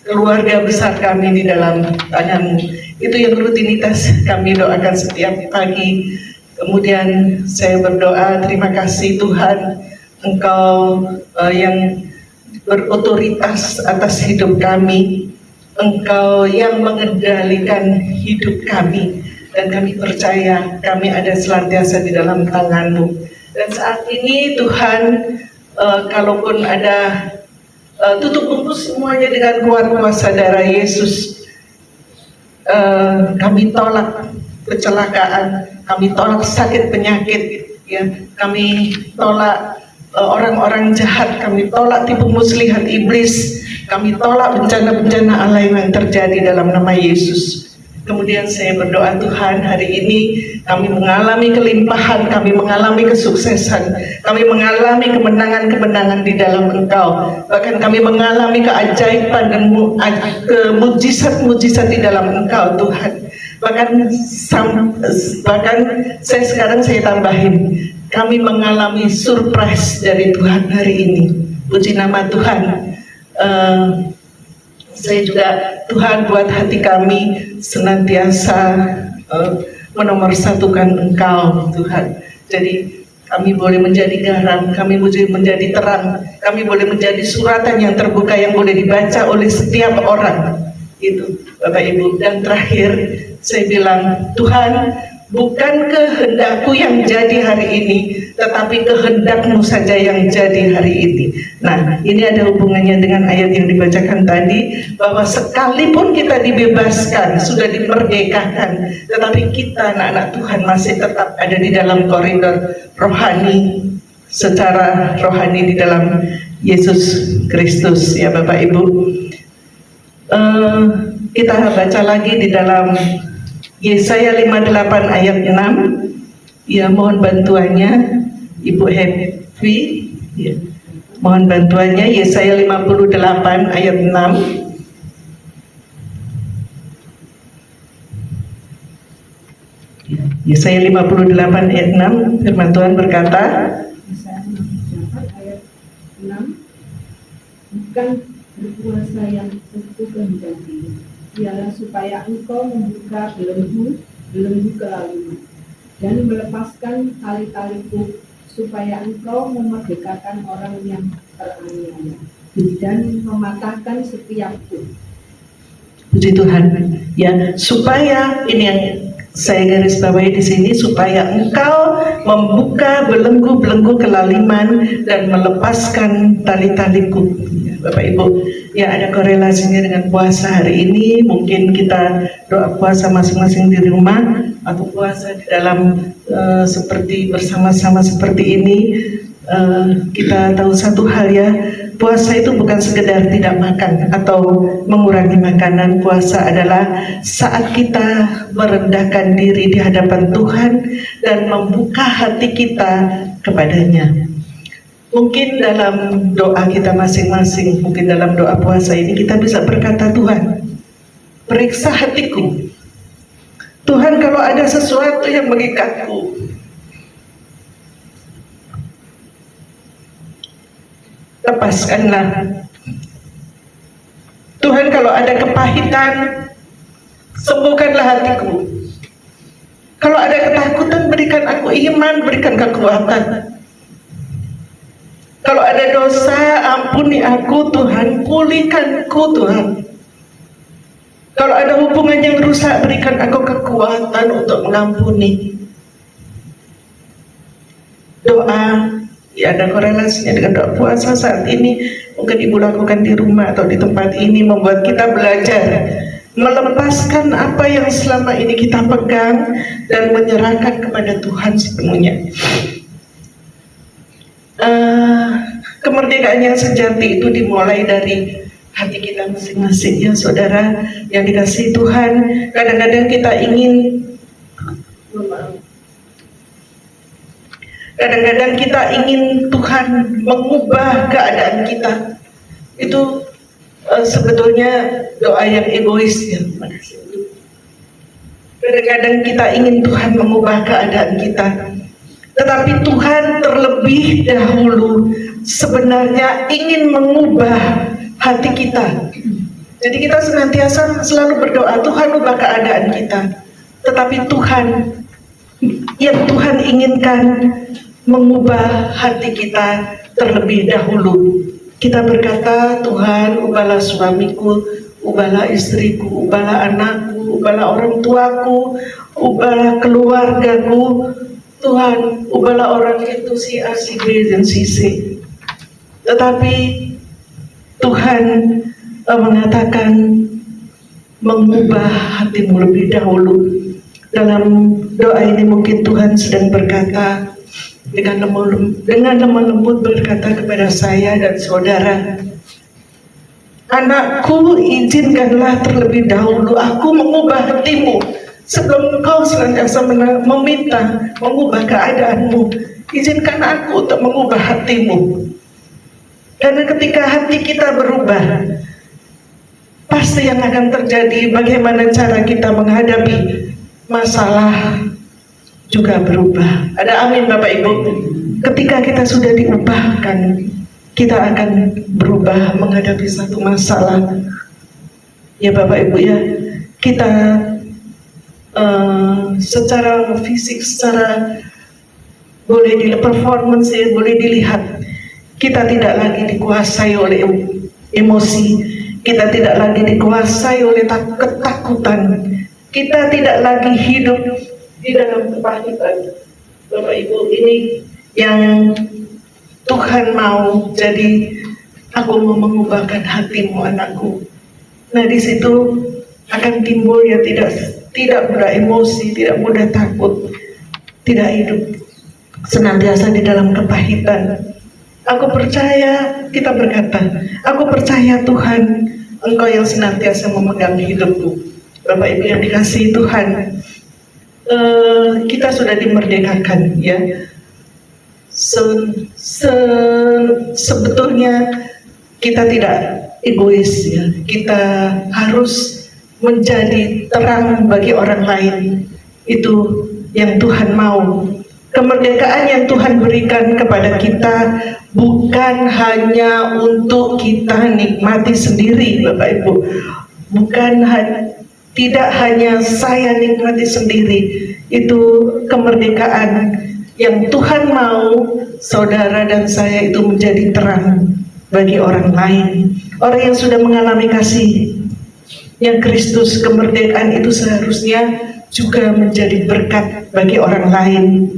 keluarga besar kami di dalam tangan-Mu. Itu yang rutinitas kami doakan setiap pagi. Kemudian saya berdoa, terima kasih Tuhan, Engkau yang berotoritas atas hidup kami, Engkau yang mengendalikan hidup kami, dan kami percaya kami ada senantiasa di dalam tangan-Mu. Dan saat ini Tuhan, kalaupun ada tutup bungkus semuanya dengan kuat kuasa darah Yesus, kami tolak kecelakaan, kami tolak sakit penyakit, ya, kami tolak orang-orang jahat, kami tolak tipu muslihat iblis, kami tolak bencana-bencana alam yang terjadi dalam nama Yesus. Kemudian saya berdoa, Tuhan, hari ini kami mengalami kelimpahan, kami mengalami kesuksesan, kami mengalami kemenangan-kemenangan di dalam Engkau. Bahkan kami mengalami keajaiban dan mujizat-mujizat di dalam Engkau, Tuhan. Bahkan saya tambahin, kami mengalami surprise dari Tuhan hari ini. Puji nama Tuhan. Saya juga, Tuhan, buat hati kami senantiasa menomorsatukan Engkau, Tuhan. Jadi kami boleh menjadi garam, kami boleh menjadi terang, kami boleh menjadi suratan yang terbuka yang boleh dibaca oleh setiap orang. Itu Bapak Ibu. Dan terakhir saya bilang, Tuhan, bukan kehendakku yang jadi hari ini, tetapi kehendak-Mu saja yang jadi hari ini. Nah, ini ada hubungannya dengan ayat yang dibacakan tadi, bahwa sekalipun kita dibebaskan, sudah dimerdekakan, tetapi kita anak-anak Tuhan masih tetap ada di dalam koridor rohani, secara rohani di dalam Yesus Kristus, ya Bapak Ibu. Kita baca lagi di dalam Yesaya 58 ayat 6. Ya, mohon bantuannya Ibu Happy. Ya, mohon bantuannya Yesaya 58 ayat 6. Yesaya 58 ayat 6, firman Tuhan berkata, Yesaya 58 ayat 6, bukan berpuasa yang aku kehendaki, ialah supaya engkau membuka belenggu kelalumu dan melepaskan tali-taliku, supaya engkau memerdekakan orang yang teraniaya dan mematahkan setiapku. puji Tuhan. Ya, supaya ini yang saya garis bawahi di sini, supaya engkau membuka belenggu-belenggu kelaliman dan melepaskan tali-taliku. Ya, Bapak Ibu, ya ada korelasinya dengan puasa hari ini. Mungkin kita doa puasa masing-masing di rumah atau puasa di dalam seperti bersama-sama seperti ini. Kita tahu satu hal, ya, puasa itu bukan sekedar tidak makan atau mengurangi makanan. Puasa adalah saat kita merendahkan diri di hadapan Tuhan dan membuka hati kita kepadanya. Mungkin dalam doa kita masing-masing, mungkin dalam doa puasa ini kita bisa berkata, Tuhan, periksa hatiku. Tuhan, kalau ada sesuatu yang mengikatku, lepaskanlah. Tuhan, kalau ada kepahitan, sembuhkanlah hatiku. Kalau ada ketakutan, berikan aku iman, berikan kekuatan. Kalau ada dosa, ampuni aku, Tuhan, pulihkanku, Tuhan. Kalau ada hubungan yang rusak, berikan aku kekuatan untuk mengampuni. Doa, ya, ada korelasinya dengan doa puasa saat ini. Mungkin Ibu lakukan di rumah atau di tempat ini, membuat kita belajar melepaskan apa yang selama ini kita pegang dan menyerahkan kepada Tuhan sepenuhnya. Kemerdekaan yang sejati itu dimulai dari hati kita masing-masing, ya saudara yang dikasihi Tuhan. Kadang-kadang kita ingin, kadang-kadang kita ingin Tuhan mengubah keadaan kita. Itu sebetulnya doa yang egois, ya. Kadang-kadang kita ingin Tuhan mengubah keadaan kita, tetapi Tuhan terlebih dahulu sebenarnya ingin mengubah hati kita. Jadi kita senantiasa selalu berdoa, Tuhan ubah keadaan kita. Tetapi Tuhan, yang Tuhan inginkan mengubah hati kita terlebih dahulu. Kita berkata, Tuhan ubahlah suamiku, ubahlah istriku, ubahlah anakku, ubahlah orang tuaku, ubahlah keluargaku. Tuhan, ubahlah orang itu si A, si B, dan si C. Tetapi Tuhan mengatakan mengubah hatimu lebih dahulu. Dalam doa ini mungkin Tuhan sedang berkata dengan lemah lembut berkata kepada saya dan saudara, Anakku, izinkanlah terlebih dahulu aku mengubah hatimu sebelum engkau senantiasa meminta mengubah keadaanmu. Izinkan aku untuk mengubah hatimu. Karena ketika hati kita berubah, pasti yang akan terjadi bagaimana cara kita menghadapi masalah juga berubah. Ada amin Bapak Ibu? Ketika kita sudah diubahkan, kita akan berubah menghadapi satu masalah. Ya Bapak Ibu ya, kita secara fisik, secara boleh performance ya, boleh dilihat, kita tidak lagi dikuasai oleh emosi, kita tidak lagi dikuasai oleh ketakutan, kita tidak lagi hidup di dalam kepahitan. Bapak Ibu, ini yang Tuhan mau. Jadi aku mau mengubahkan hatimu anakku. Nah di situ akan timbul ya tidak mudah emosi, tidak mudah takut, tidak hidup senantiasa di dalam kepahitan. Aku percaya, kita berkata, aku percaya Tuhan, Engkau yang senantiasa memegang hidupku. Bapak Ibu yang dikasihi Tuhan, kita sudah dimerdekakan ya. Sebetulnya kita tidak egois ya, kita harus menjadi terang bagi orang lain. Itu yang Tuhan mau. Kemerdekaan yang Tuhan berikan kepada kita bukan hanya untuk kita nikmati sendiri Bapak Ibu, tidak hanya saya nikmati sendiri. Itu kemerdekaan yang Tuhan mau saudara dan saya itu menjadi terang bagi orang lain. Orang yang sudah mengalami kasih yang Kristus, kemerdekaan itu seharusnya juga menjadi berkat bagi orang lain.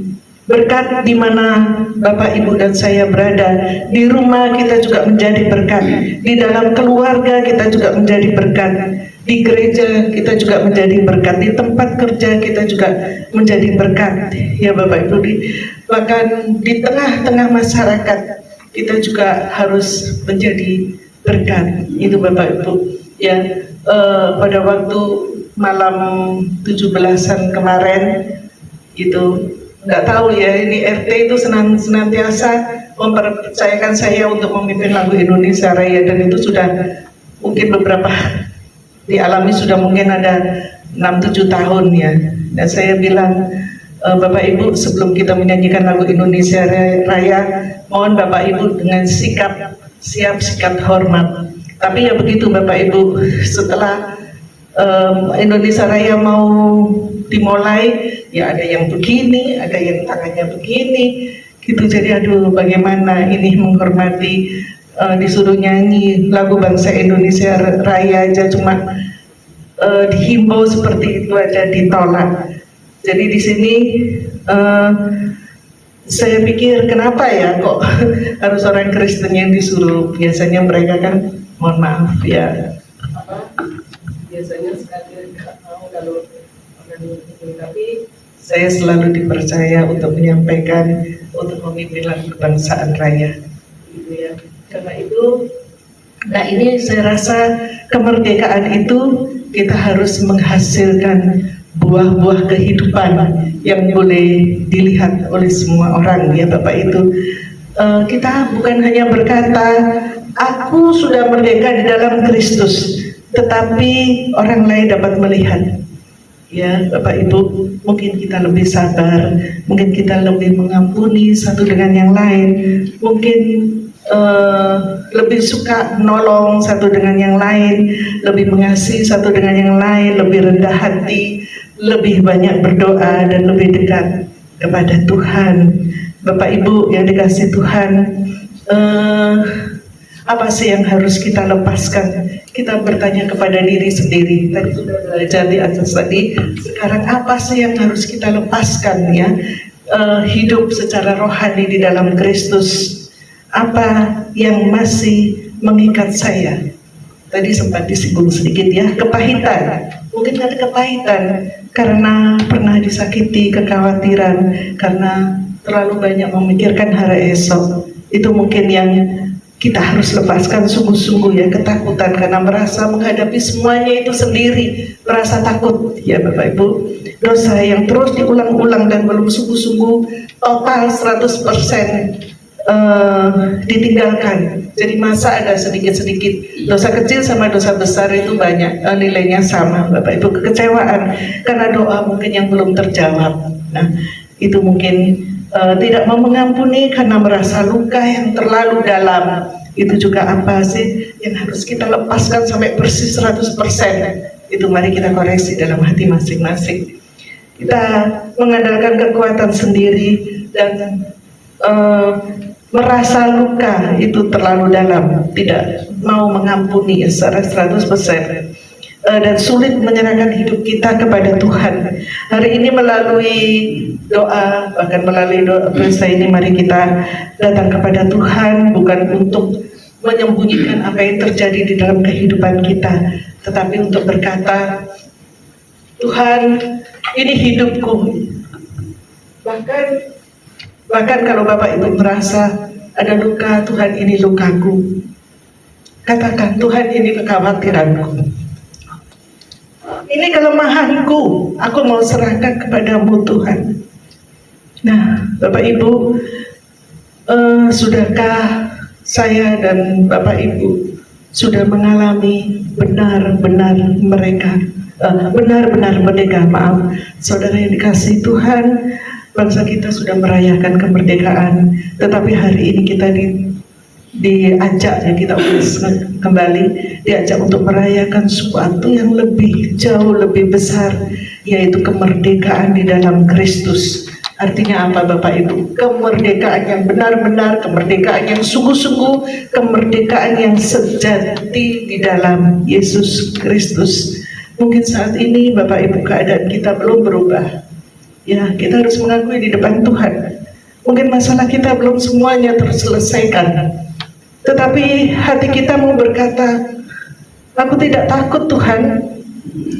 Berkat di mana Bapak Ibu dan saya berada. Di rumah kita juga menjadi berkat, di dalam keluarga kita juga menjadi berkat, di gereja kita juga menjadi berkat, di tempat kerja kita juga menjadi berkat ya Bapak Ibu. Bahkan di tengah-tengah masyarakat kita juga harus menjadi berkat. Itu Bapak Ibu ya. Pada waktu malam 17-an kemarin itu, nggak tahu ya, ini RT itu senantiasa mempercayakan saya untuk memimpin lagu Indonesia Raya, dan itu sudah mungkin beberapa dialami, sudah mungkin ada 6-7 tahun ya. Dan saya bilang, Bapak Ibu, sebelum kita menyanyikan lagu Indonesia Raya, mohon Bapak Ibu dengan sikap hormat. Tapi ya begitu Bapak Ibu, setelah Indonesia Raya mau dimulai, ya ada yang begini, ada yang tangannya begini gitu. Jadi aduh, bagaimana ini menghormati, disuruh nyanyi lagu bangsa Indonesia Raya aja cuma dihimbau seperti itu aja ditolak. Jadi di sini saya pikir, kenapa ya kok harus orang Kristen yang disuruh? Biasanya mereka kan, mohon maaf ya, biasanya sekali nggak mau kalau orang itu, tapi saya selalu dipercaya untuk menyampaikan, untuk memimpin lagu kebangsaan raya gitu ya. Karena itu, nah ini saya rasa kemerdekaan itu kita harus menghasilkan buah-buah kehidupan yang boleh dilihat oleh semua orang ya Bapak. Itu kita bukan hanya berkata aku sudah merdeka di dalam Kristus, tetapi orang lain dapat melihat ya Bapak Ibu. Mungkin kita lebih sabar, mungkin kita lebih mengampuni satu dengan yang lain, mungkin lebih suka menolong satu dengan yang lain, lebih mengasihi satu dengan yang lain, lebih rendah hati, lebih banyak berdoa, dan lebih dekat kepada Tuhan. Bapak Ibu yang dikasihi Tuhan, apa sih yang harus kita lepaskan? Kita bertanya kepada diri sendiri. Tadi sudah belajar di atas tadi. Sekarang apa sih yang harus kita lepaskan ya? Hidup secara rohani di dalam Kristus. Apa yang masih mengikat saya? Tadi sempat disinggung sedikit ya, kepahitan. Mungkin ada kepahitan karena pernah disakiti, kekhawatiran karena terlalu banyak memikirkan hari esok. Itu mungkin yang kita harus lepaskan sungguh-sungguh ya ketakutan, karena merasa menghadapi semuanya itu sendiri, merasa takut ya Bapak Ibu. Dosa yang terus diulang-ulang dan belum sungguh-sungguh total 100% ditinggalkan. Jadi masa ada sedikit-sedikit, dosa kecil sama dosa besar itu banyak nilainya sama Bapak Ibu. Kekecewaan karena doa mungkin yang belum terjawab. Nah itu mungkin tidak mau mengampuni karena merasa luka yang terlalu dalam. Itu juga apa sih yang harus kita lepaskan sampai bersih 100%. Itu mari kita koreksi dalam hati masing-masing. Kita mengandalkan kekuatan sendiri dan merasa luka itu terlalu dalam, tidak mau mengampuni secara 100%. Dan sulit menyerahkan hidup kita kepada Tuhan. Hari ini melalui doa, bahkan melalui doa puasa ini, mari kita datang kepada Tuhan bukan untuk menyembunyikan apa yang terjadi di dalam kehidupan kita, tetapi untuk berkata, Tuhan, ini hidupku. Bahkan kalau Bapak Ibu merasa ada luka, Tuhan ini lukaku. Katakan, Tuhan ini kekhawatiranku. Ini kelemahanku, aku mau serahkan kepadamu Tuhan. Nah Bapak Ibu, sudahkah saya dan Bapak Ibu sudah mengalami benar-benar merdeka, saudara yang dikasihi Tuhan, bangsa kita sudah merayakan kemerdekaan, tetapi hari ini kita diajak ya, kita kembali diajak untuk merayakan sesuatu yang lebih jauh lebih besar, yaitu kemerdekaan di dalam Kristus. Artinya apa Bapak Ibu? Kemerdekaan yang benar-benar, kemerdekaan yang sungguh-sungguh, kemerdekaan yang sejati di dalam Yesus Kristus. Mungkin saat ini Bapak Ibu keadaan kita belum berubah. Ya, kita harus mengakui di depan Tuhan. Mungkin masalah kita belum semuanya terselesaikan. Tetapi hati kita mau berkata, aku tidak takut Tuhan,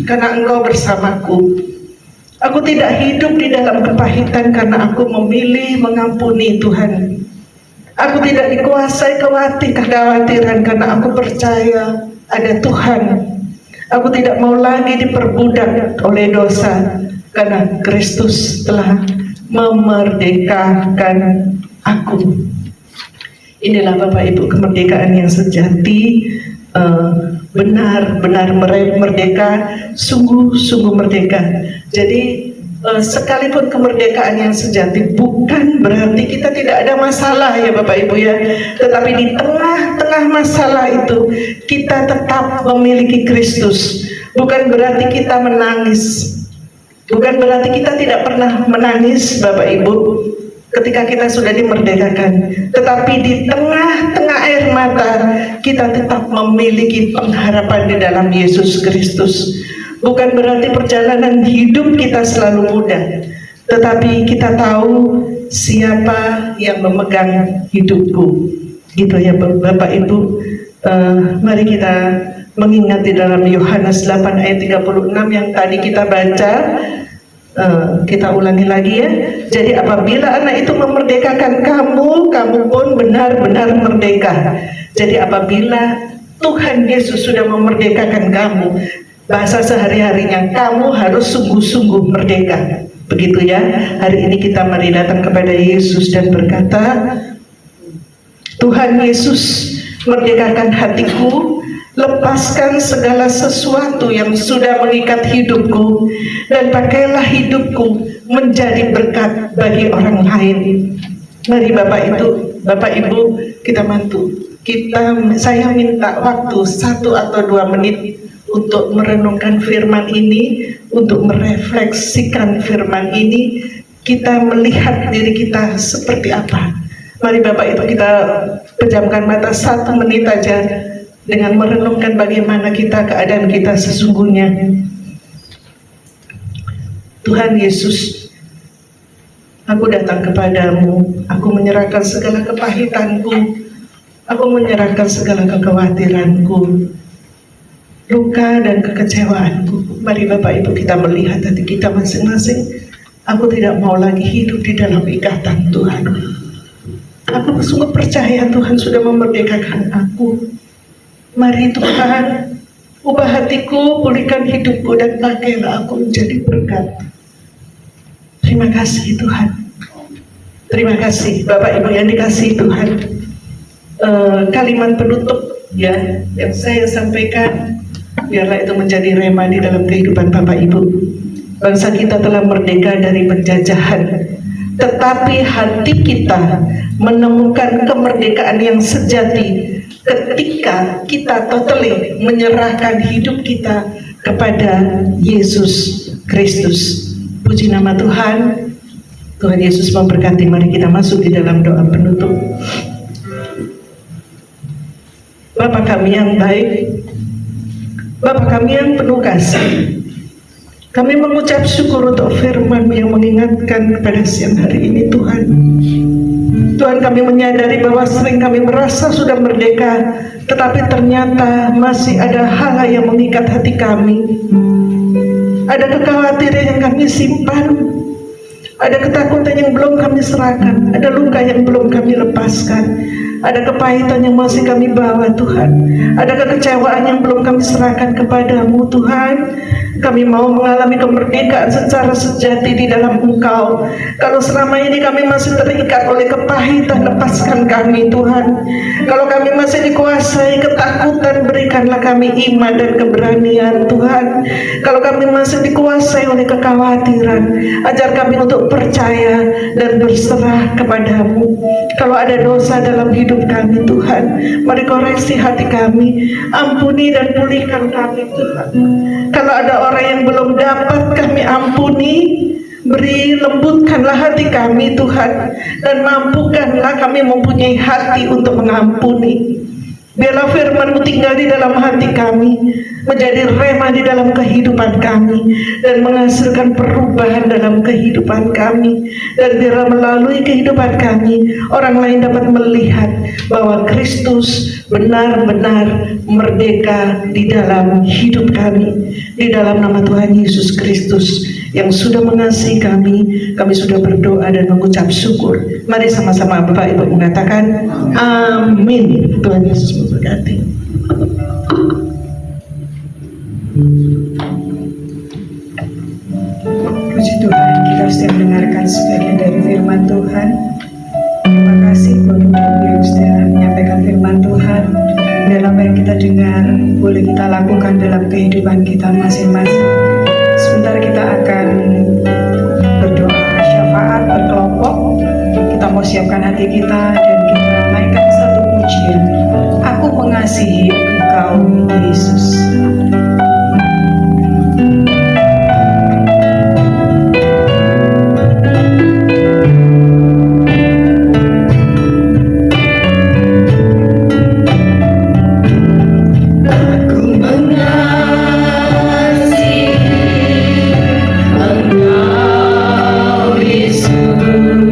karena Engkau bersamaku. Aku tidak hidup di dalam kepahitan karena aku memilih mengampuni Tuhan. Aku tidak dikuasai kekhawatiran karena aku percaya ada Tuhan. Aku tidak mau lagi diperbudak oleh dosa karena Kristus telah memerdekakan aku. Inilah Bapak Ibu kemerdekaan yang sejati, benar-benar merdeka, sungguh-sungguh merdeka. Jadi sekalipun kemerdekaan yang sejati bukan berarti kita tidak ada masalah ya Bapak Ibu ya, tetapi di tengah-tengah masalah itu kita tetap memiliki Kristus. Bukan berarti kita menangis, bukan berarti kita tidak pernah menangis Bapak Ibu ketika kita sudah dimerdekakan, tetapi di tengah-tengah air mata kita tetap memiliki pengharapan di dalam Yesus Kristus. Bukan berarti perjalanan hidup kita selalu mudah, tetapi kita tahu siapa yang memegang hidupku. Gitu ya Bapak Ibu. Mari kita mengingat di dalam Yohanes 8 ayat 36 yang tadi kita baca. Kita ulangi lagi ya. Jadi apabila anak itu memerdekakan kamu, kamu pun benar-benar merdeka. Jadi apabila Tuhan Yesus sudah memerdekakan kamu, bahasa sehari-harinya kamu harus sungguh-sungguh merdeka. Begitu ya. Hari ini kita mari datang kepada Yesus dan berkata, Tuhan Yesus, merdekakan hatiku, lepaskan segala sesuatu yang sudah mengikat hidupku, dan pakailah hidupku menjadi berkat bagi orang lain. Mari Bapak Ibu, kita bantu. Saya minta waktu 1 atau 2 menit untuk merenungkan firman ini, untuk merefleksikan firman ini. Kita melihat diri kita seperti apa. Mari Bapak Ibu kita pejamkan mata 1 menit aja dengan merenungkan bagaimana keadaan kita sesungguhnya. Tuhan Yesus, aku datang kepadamu, aku menyerahkan segala kepahitanku, aku menyerahkan segala kekhawatiranku, luka dan kekecewaanku. Mari Bapak Ibu kita melihat hati kita masing-masing. Aku tidak mau lagi hidup di dalam ikatan Tuhan. Aku sungguh percaya Tuhan sudah memerdekakan aku. Mari Tuhan, ubah hatiku, pulihkan hidupku, dan pakailah aku menjadi berkat. Terima kasih Tuhan. Terima kasih Bapak Ibu yang dikasihi Tuhan. Kalimat penutup ya yang saya sampaikan, biarlah itu menjadi rema di dalam kehidupan Bapak Ibu. Bangsa kita telah merdeka dari penjajahan, tetapi hati kita menemukan kemerdekaan yang sejati ketika kita totally menyerahkan hidup kita kepada Yesus Kristus. Puji nama Tuhan. Tuhan Yesus memberkati. Mari kita masuk di dalam doa penutup. Bapa kami yang baik, Bapa kami yang penuh kasih, kami mengucap syukur untuk firman yang mengingatkan kepada siang hari ini Tuhan. Tuhan, kami menyadari bahwa sering kami merasa sudah merdeka, tetapi ternyata masih ada hal yang mengikat hati kami. Ada kekhawatiran yang kami simpan, ada ketakutan yang belum kami serahkan, ada luka yang belum kami lepaskan, ada kepahitan yang masih kami bawa Tuhan, ada kekecewaan yang belum kami serahkan kepadamu Tuhan. Kami mau mengalami kemerdekaan secara sejati di dalam Engkau. Kalau selama ini kami masih terikat oleh kepahitan, lepaskan kami Tuhan. Kalau kami masih dikuasai ketakutan, berikanlah kami iman dan keberanian Tuhan. Kalau kami masih dikuasai oleh kekhawatiran, ajar kami untuk percaya dan berserah kepadamu. Kalau ada dosa dalam hidup kami Tuhan, mari koreksi hati kami, ampuni dan pulihkan kami Tuhan. Kalau ada orang yang belum dapat kami ampuni, beri lembutkanlah hati kami Tuhan, dan mampukanlah kami mempunyai hati untuk mengampuni. Biarlah firman-Mu tinggal di dalam hati kami, menjadi rema di dalam kehidupan kami, dan menghasilkan perubahan dalam kehidupan kami. Dan biarlah melalui kehidupan kami, orang lain dapat melihat bahwa Kristus benar-benar merdeka di dalam hidup kami. Di dalam nama Tuhan Yesus Kristus yang sudah mengasihi kami sudah berdoa dan mengucap syukur. Mari sama-sama Bapak Ibu mengatakan amin. Tuhan Yesus memberkati. Puji Tuhan, kita sudah mendengarkan sebagian dari firman Tuhan. Terima kasih Bapak Ibu yang sudah menyampaikan firman Tuhan. Dalam apa yang kita dengar, boleh kita lakukan dalam kehidupan kita masing-masing. Sebentar kita akan berdoa syafaat berkelompok. Kita mau siapkan hati kita dan kita naikkan satu pujian. Aku mengasihi Engkau Yesus. Engkau Yesus, dengan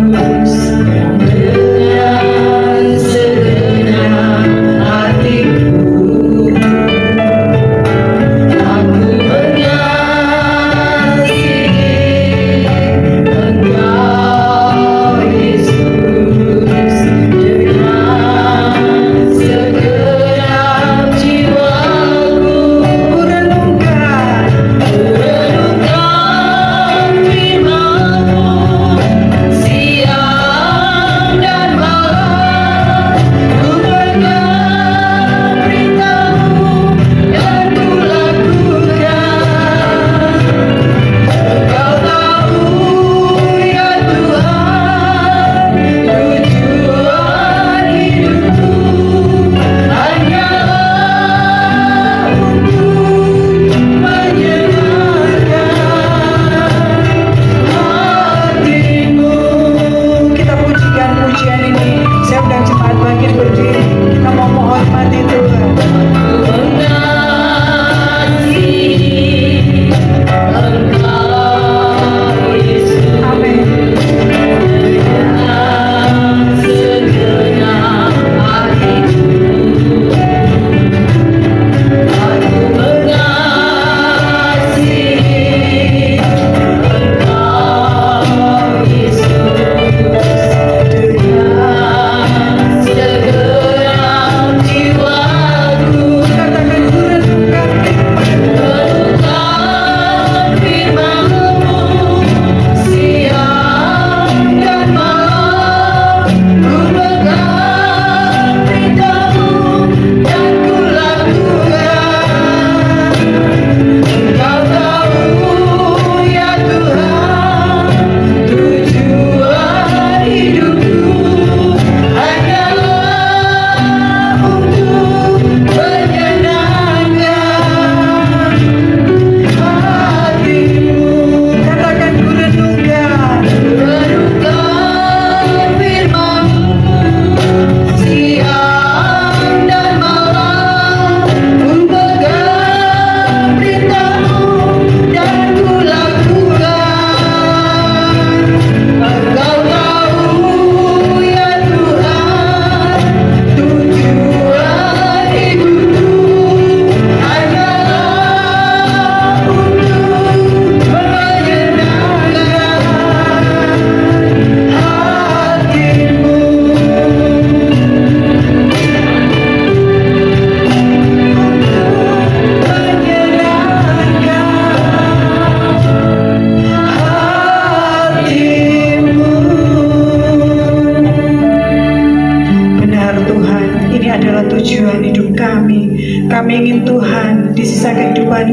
Kami ingin Tuhan di sisa kehidupan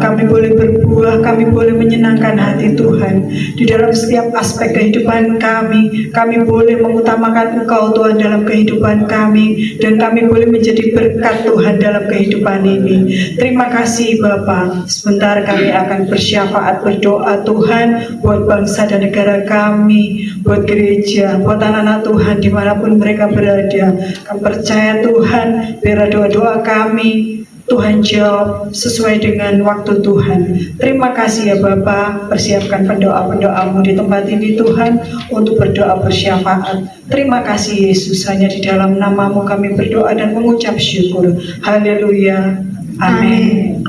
kami boleh berbuah, kami boleh menyenangkan hati Tuhan. Di dalam setiap aspek kehidupan kami boleh mengutamakan Engkau Tuhan dalam kehidupan kami, dan kami boleh menjadi berkat Tuhan dalam kehidupan ini. Terima kasih Bapa. Sebentar kami akan bersyafaat berdoa Tuhan buat bangsa dan negara kami, buat gereja, buat anak-anak Tuhan dimanapun mereka berada. Kami percaya Tuhan, biar doa-doa kami Tuhan jawab sesuai dengan waktu Tuhan. Terima kasih ya Bapa. Persiapkan pendoa-pendoamu di tempat ini Tuhan untuk berdoa bersyafaat. Terima kasih Yesus, hanya di dalam namamu kami berdoa dan mengucap syukur. Haleluya. Amin.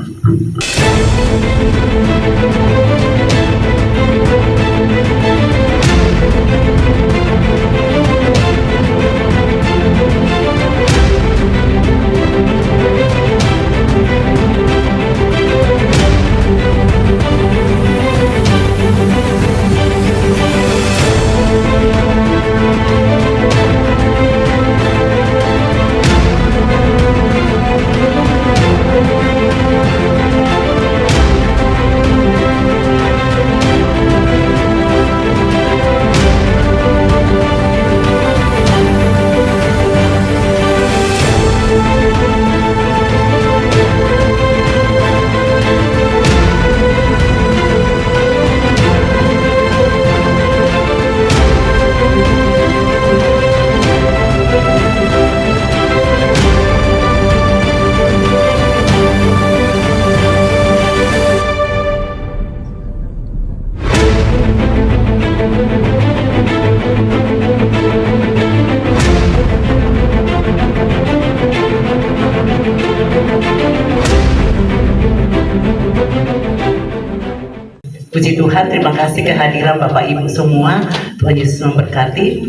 Puji Tuhan, terima kasih kehadiran Bapak Ibu semua. Tuhan Yesus memberkati.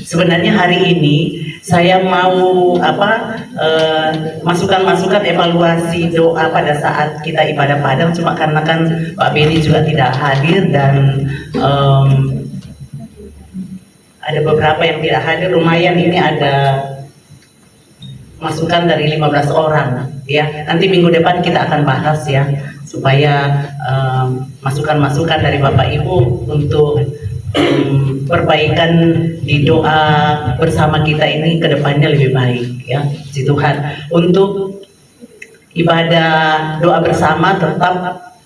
Sebenarnya hari ini saya mau masukan-masukan evaluasi doa pada saat kita ibadah padang, cuma karena kan Pak Beni juga tidak hadir dan ada beberapa yang tidak hadir. Lumayan ini ada masukan dari 15 orang ya. Nanti minggu depan kita akan bahas ya, supaya masukan-masukan dari Bapak Ibu untuk perbaikan di doa bersama kita ini ke depannya lebih baik ya. Puji Tuhan. Untuk ibadah doa bersama tetap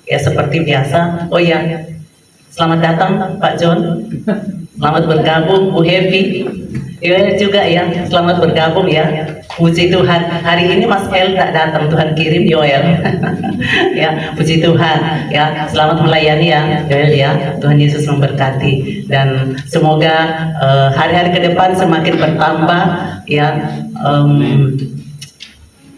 ya seperti biasa. Oh ya, selamat datang Pak John, selamat bergabung Bu Happy. Ya juga ya, selamat bergabung ya. Puji Tuhan. Hari ini Mas El tak datang, Tuhan kirim Yoel. Ya, puji Tuhan. Ya, selamat melayani ya, Yoel ya. Tuhan Yesus memberkati dan semoga hari-hari ke depan semakin bertambah ya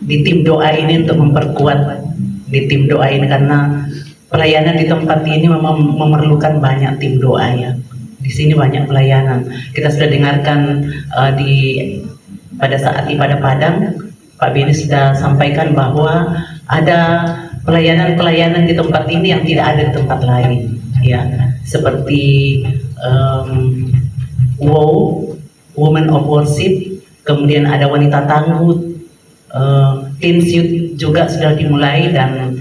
di tim doa ini, untuk memperkuat di tim doa ini, karena pelayanan di tempat ini memang memerlukan banyak tim doa ya. Di sini banyak pelayanan. Kita sudah dengarkan pada saat ibadah padang, Pak Beni sudah sampaikan bahwa ada pelayanan-pelayanan di tempat ini yang tidak ada di tempat lain, ya. Seperti Women of Worship, kemudian ada wanita tangguh, Teens Youth juga sudah dimulai, dan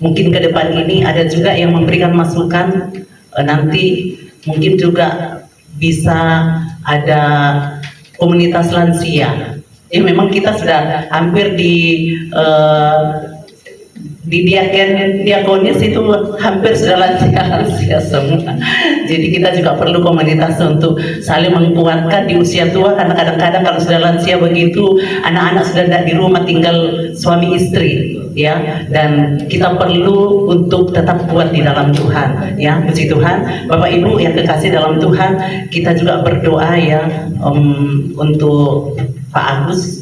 mungkin ke depan ini ada juga yang memberikan masukan. Nanti mungkin juga bisa ada komunitas lansia. Ya memang kita sudah hampir di diakonis itu hampir sudah lansia semua. Jadi kita juga perlu komunitas untuk saling menguatkan di usia tua, karena kadang-kadang kalau sudah lansia begitu, anak-anak sudah tidak di rumah, tinggal suami istri ya, dan kita perlu untuk tetap kuat di dalam Tuhan ya. Puji Tuhan. Bapak Ibu yang kekasih dalam Tuhan, kita juga berdoa ya untuk Pak Agus.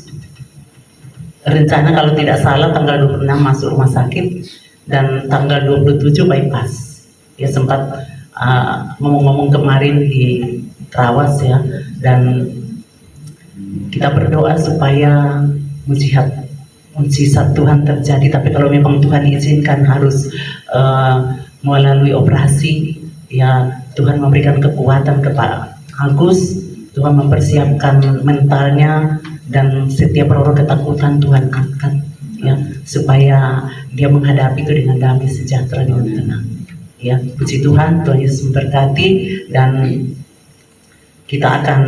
Rencana kalau tidak salah tanggal 26 masuk rumah sakit dan tanggal 27 bypass. Ya sempat ngomong-ngomong kemarin di Trawas ya, dan kita berdoa supaya mujizat Tuhan terjadi. Tapi kalau memang Tuhan izinkan harus melalui operasi ya, Tuhan memberikan kekuatan ke Pak Agus, Tuhan mempersiapkan mentalnya dan setiap roh ketakutan Tuhan angkat, ya, supaya dia menghadapi itu dengan damai sejahtera dengan tenang. Ya, puji Tuhan, Tuhan Yesus memberkati, dan kita akan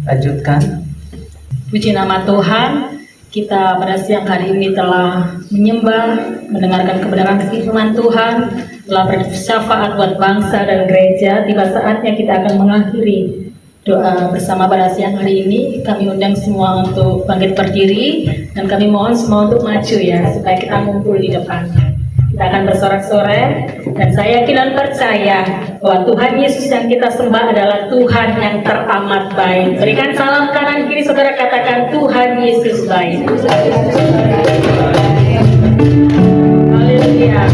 lanjutkan. Puji nama Tuhan, kita pada siang hari ini telah menyembah, mendengarkan kebenaran firman Tuhan, telah bersyafaat buat bangsa dan gereja. Tiba saatnya kita akan mengakhiri doa bersama pada siang hari ini. Kami undang semua untuk bangkit berdiri, dan kami mohon semua untuk maju ya, supaya kita ngumpul di depan. Kita akan bersorak-sorai, dan saya yakin dan percaya bahwa Tuhan Yesus yang kita sembah adalah Tuhan yang teramat baik. Berikan salam kanan kiri, saudara, katakan Tuhan Yesus baik. Haleluya.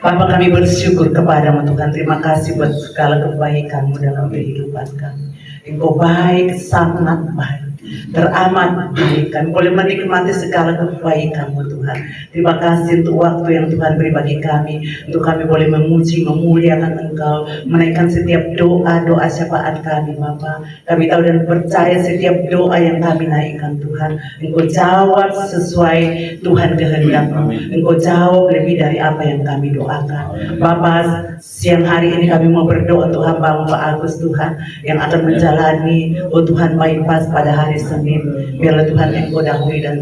Bapa, kami bersyukur kepadamu Tuhan. Terima kasih buat segala kebaikan-Mu dalam kehidupan kami. Engkau baik, sangat baik, teramat baik. Kami boleh menikmati segala kebaikan-Mu Tuhan. Terima kasih untuk waktu yang Tuhan beri bagi kami, untuk kami boleh memuji, memuliakan Engkau, menaikkan setiap doa-doa syafaat kami Bapa. Kami tahu dan percaya setiap doa yang kami naikkan Tuhan, Engkau jawab sesuai Tuhan kehendak-Mu. Engkau jawab lebih dari apa yang kami doakan. Bapa, siang hari ini kami mau berdoa untuk hamba Pak Agus Tuhan, yang akan menjalani Tuhan bypass pada hari hari Senin. Biarlah Tuhan Engkau dahului dan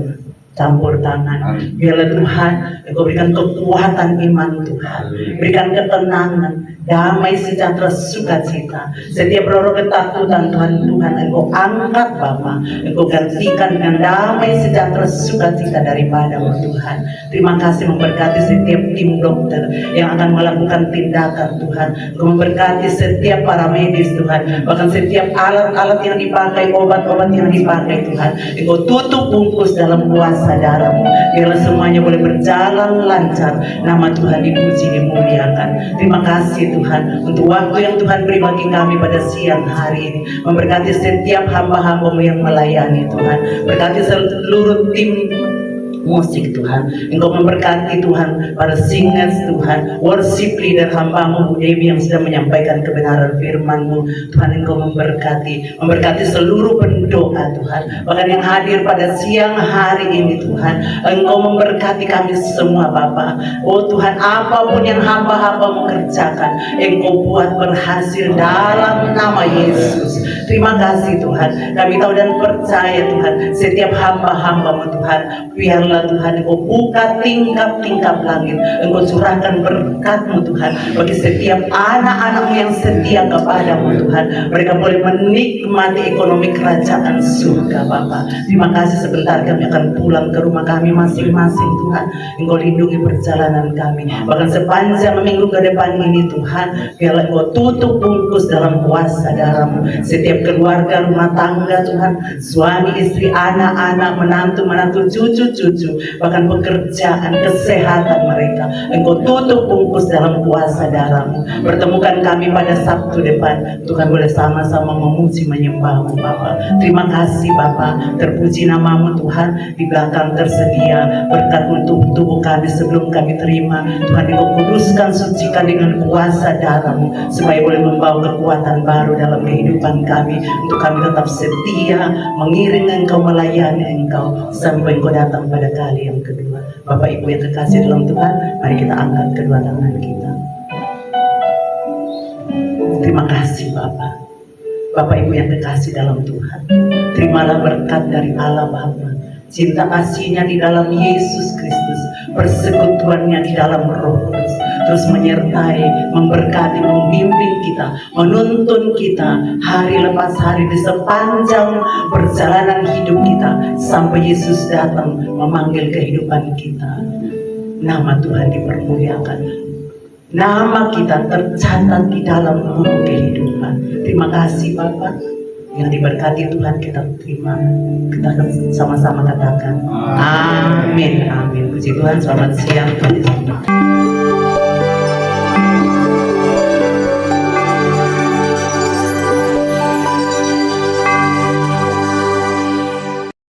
campur tangan. Biarlah Tuhan Engkau berikan kekuatan iman Tuhan, berikan ketenangan, damai, sejahtera, sukacita. Setiap roh ketakutan Tuhan Engkau angkat Bapa, Engkau gantikan dengan damai, sejahtera, sukacita daripadamu Tuhan. Terima kasih memberkati setiap tim dokter yang akan melakukan tindakan Tuhan. Engkau memberkati setiap para medis Tuhan, bahkan setiap alat-alat yang dipakai, obat-obat yang dipakai Tuhan. Engkau tutup bungkus dalam kuasa darahmu. Biarlah semuanya boleh berjalan lancar. Nama Tuhan dipuji, dimuliakan. Terima kasih Tuhan untuk waktu yang Tuhan beri bagi kami pada siang hari ini. Memberkati setiap hamba-hambamu yang melayani Tuhan. Berkati seluruh tim musik Tuhan. Engkau memberkati Tuhan para singers Tuhan, worship leader hambamu Bu Dewi yang sudah menyampaikan kebenaran firman-Mu Tuhan. Engkau memberkati seluruh pendoa Tuhan, bahkan yang hadir pada siang hari ini Tuhan. Engkau memberkati kami semua Bapa. Oh Tuhan, apapun yang hamba-hambamu kerjakan, Engkau buat berhasil dalam nama Yesus. Terima kasih Tuhan. Kami tahu dan percaya Tuhan, setiap hamba-hambamu Tuhan, biarlah Tuhan Engkau buka tingkap-tingkap langit. Engkau curahkan berkat-Mu Tuhan bagi setiap anak-anak-Mu yang setia kepadamu Tuhan. Mereka boleh menikmati ekonomi kerajaan surga Bapa. Terima kasih, sebentar kami akan pulang ke rumah kami masing-masing Tuhan. Engkau lindungi perjalanan kami, bahkan sepanjang minggu ke depan ini Tuhan. Biarlah Engkau tutup bungkus dalam kuasa darah-Mu setiap keluarga, rumah tangga Tuhan, suami, istri, anak-anak, menantu, cucu-cucu, bahkan pekerjaan, kesehatan mereka. Engkau tutup bungkus dalam kuasa darah-Mu. Pertemukan kami pada Sabtu depan, Tuhan boleh sama-sama memuji menyembah-Mu Bapa. Terima kasih Bapa, terpuji nama-Mu Tuhan. Di belakang tersedia berkat untuk tubuh kami sebelum kami terima Tuhan. Engkau kuduskan, sucikan dengan kuasa darah-Mu supaya boleh membawa kekuatan baru dalam kehidupan kami, untuk kami tetap setia mengiring Engkau, melayani Engkau sampai Engkau datang pada kali yang kedua. Bapak Ibu yang kekasih dalam Tuhan, mari kita angkat kedua tangan kita. Terima kasih Bapak. Bapak Ibu yang kekasih dalam Tuhan, terimalah berkat dari Allah Bapa, cinta kasih-Nya di dalam Yesus Kristus, persekutuannya di dalam Roh Kudus, terus menyertai, memberkati, membimbing kita, menuntun kita hari lepas hari di sepanjang perjalanan hidup kita sampai Yesus datang memanggil kehidupan kita. Nama Tuhan dipermuliakan, nama kita tercatat di dalam buku kehidupan. Terima kasih Bapak, yang diberkati Tuhan kita terima. Kita sama-sama katakan amin, amin. Puji Tuhan, selamat siang.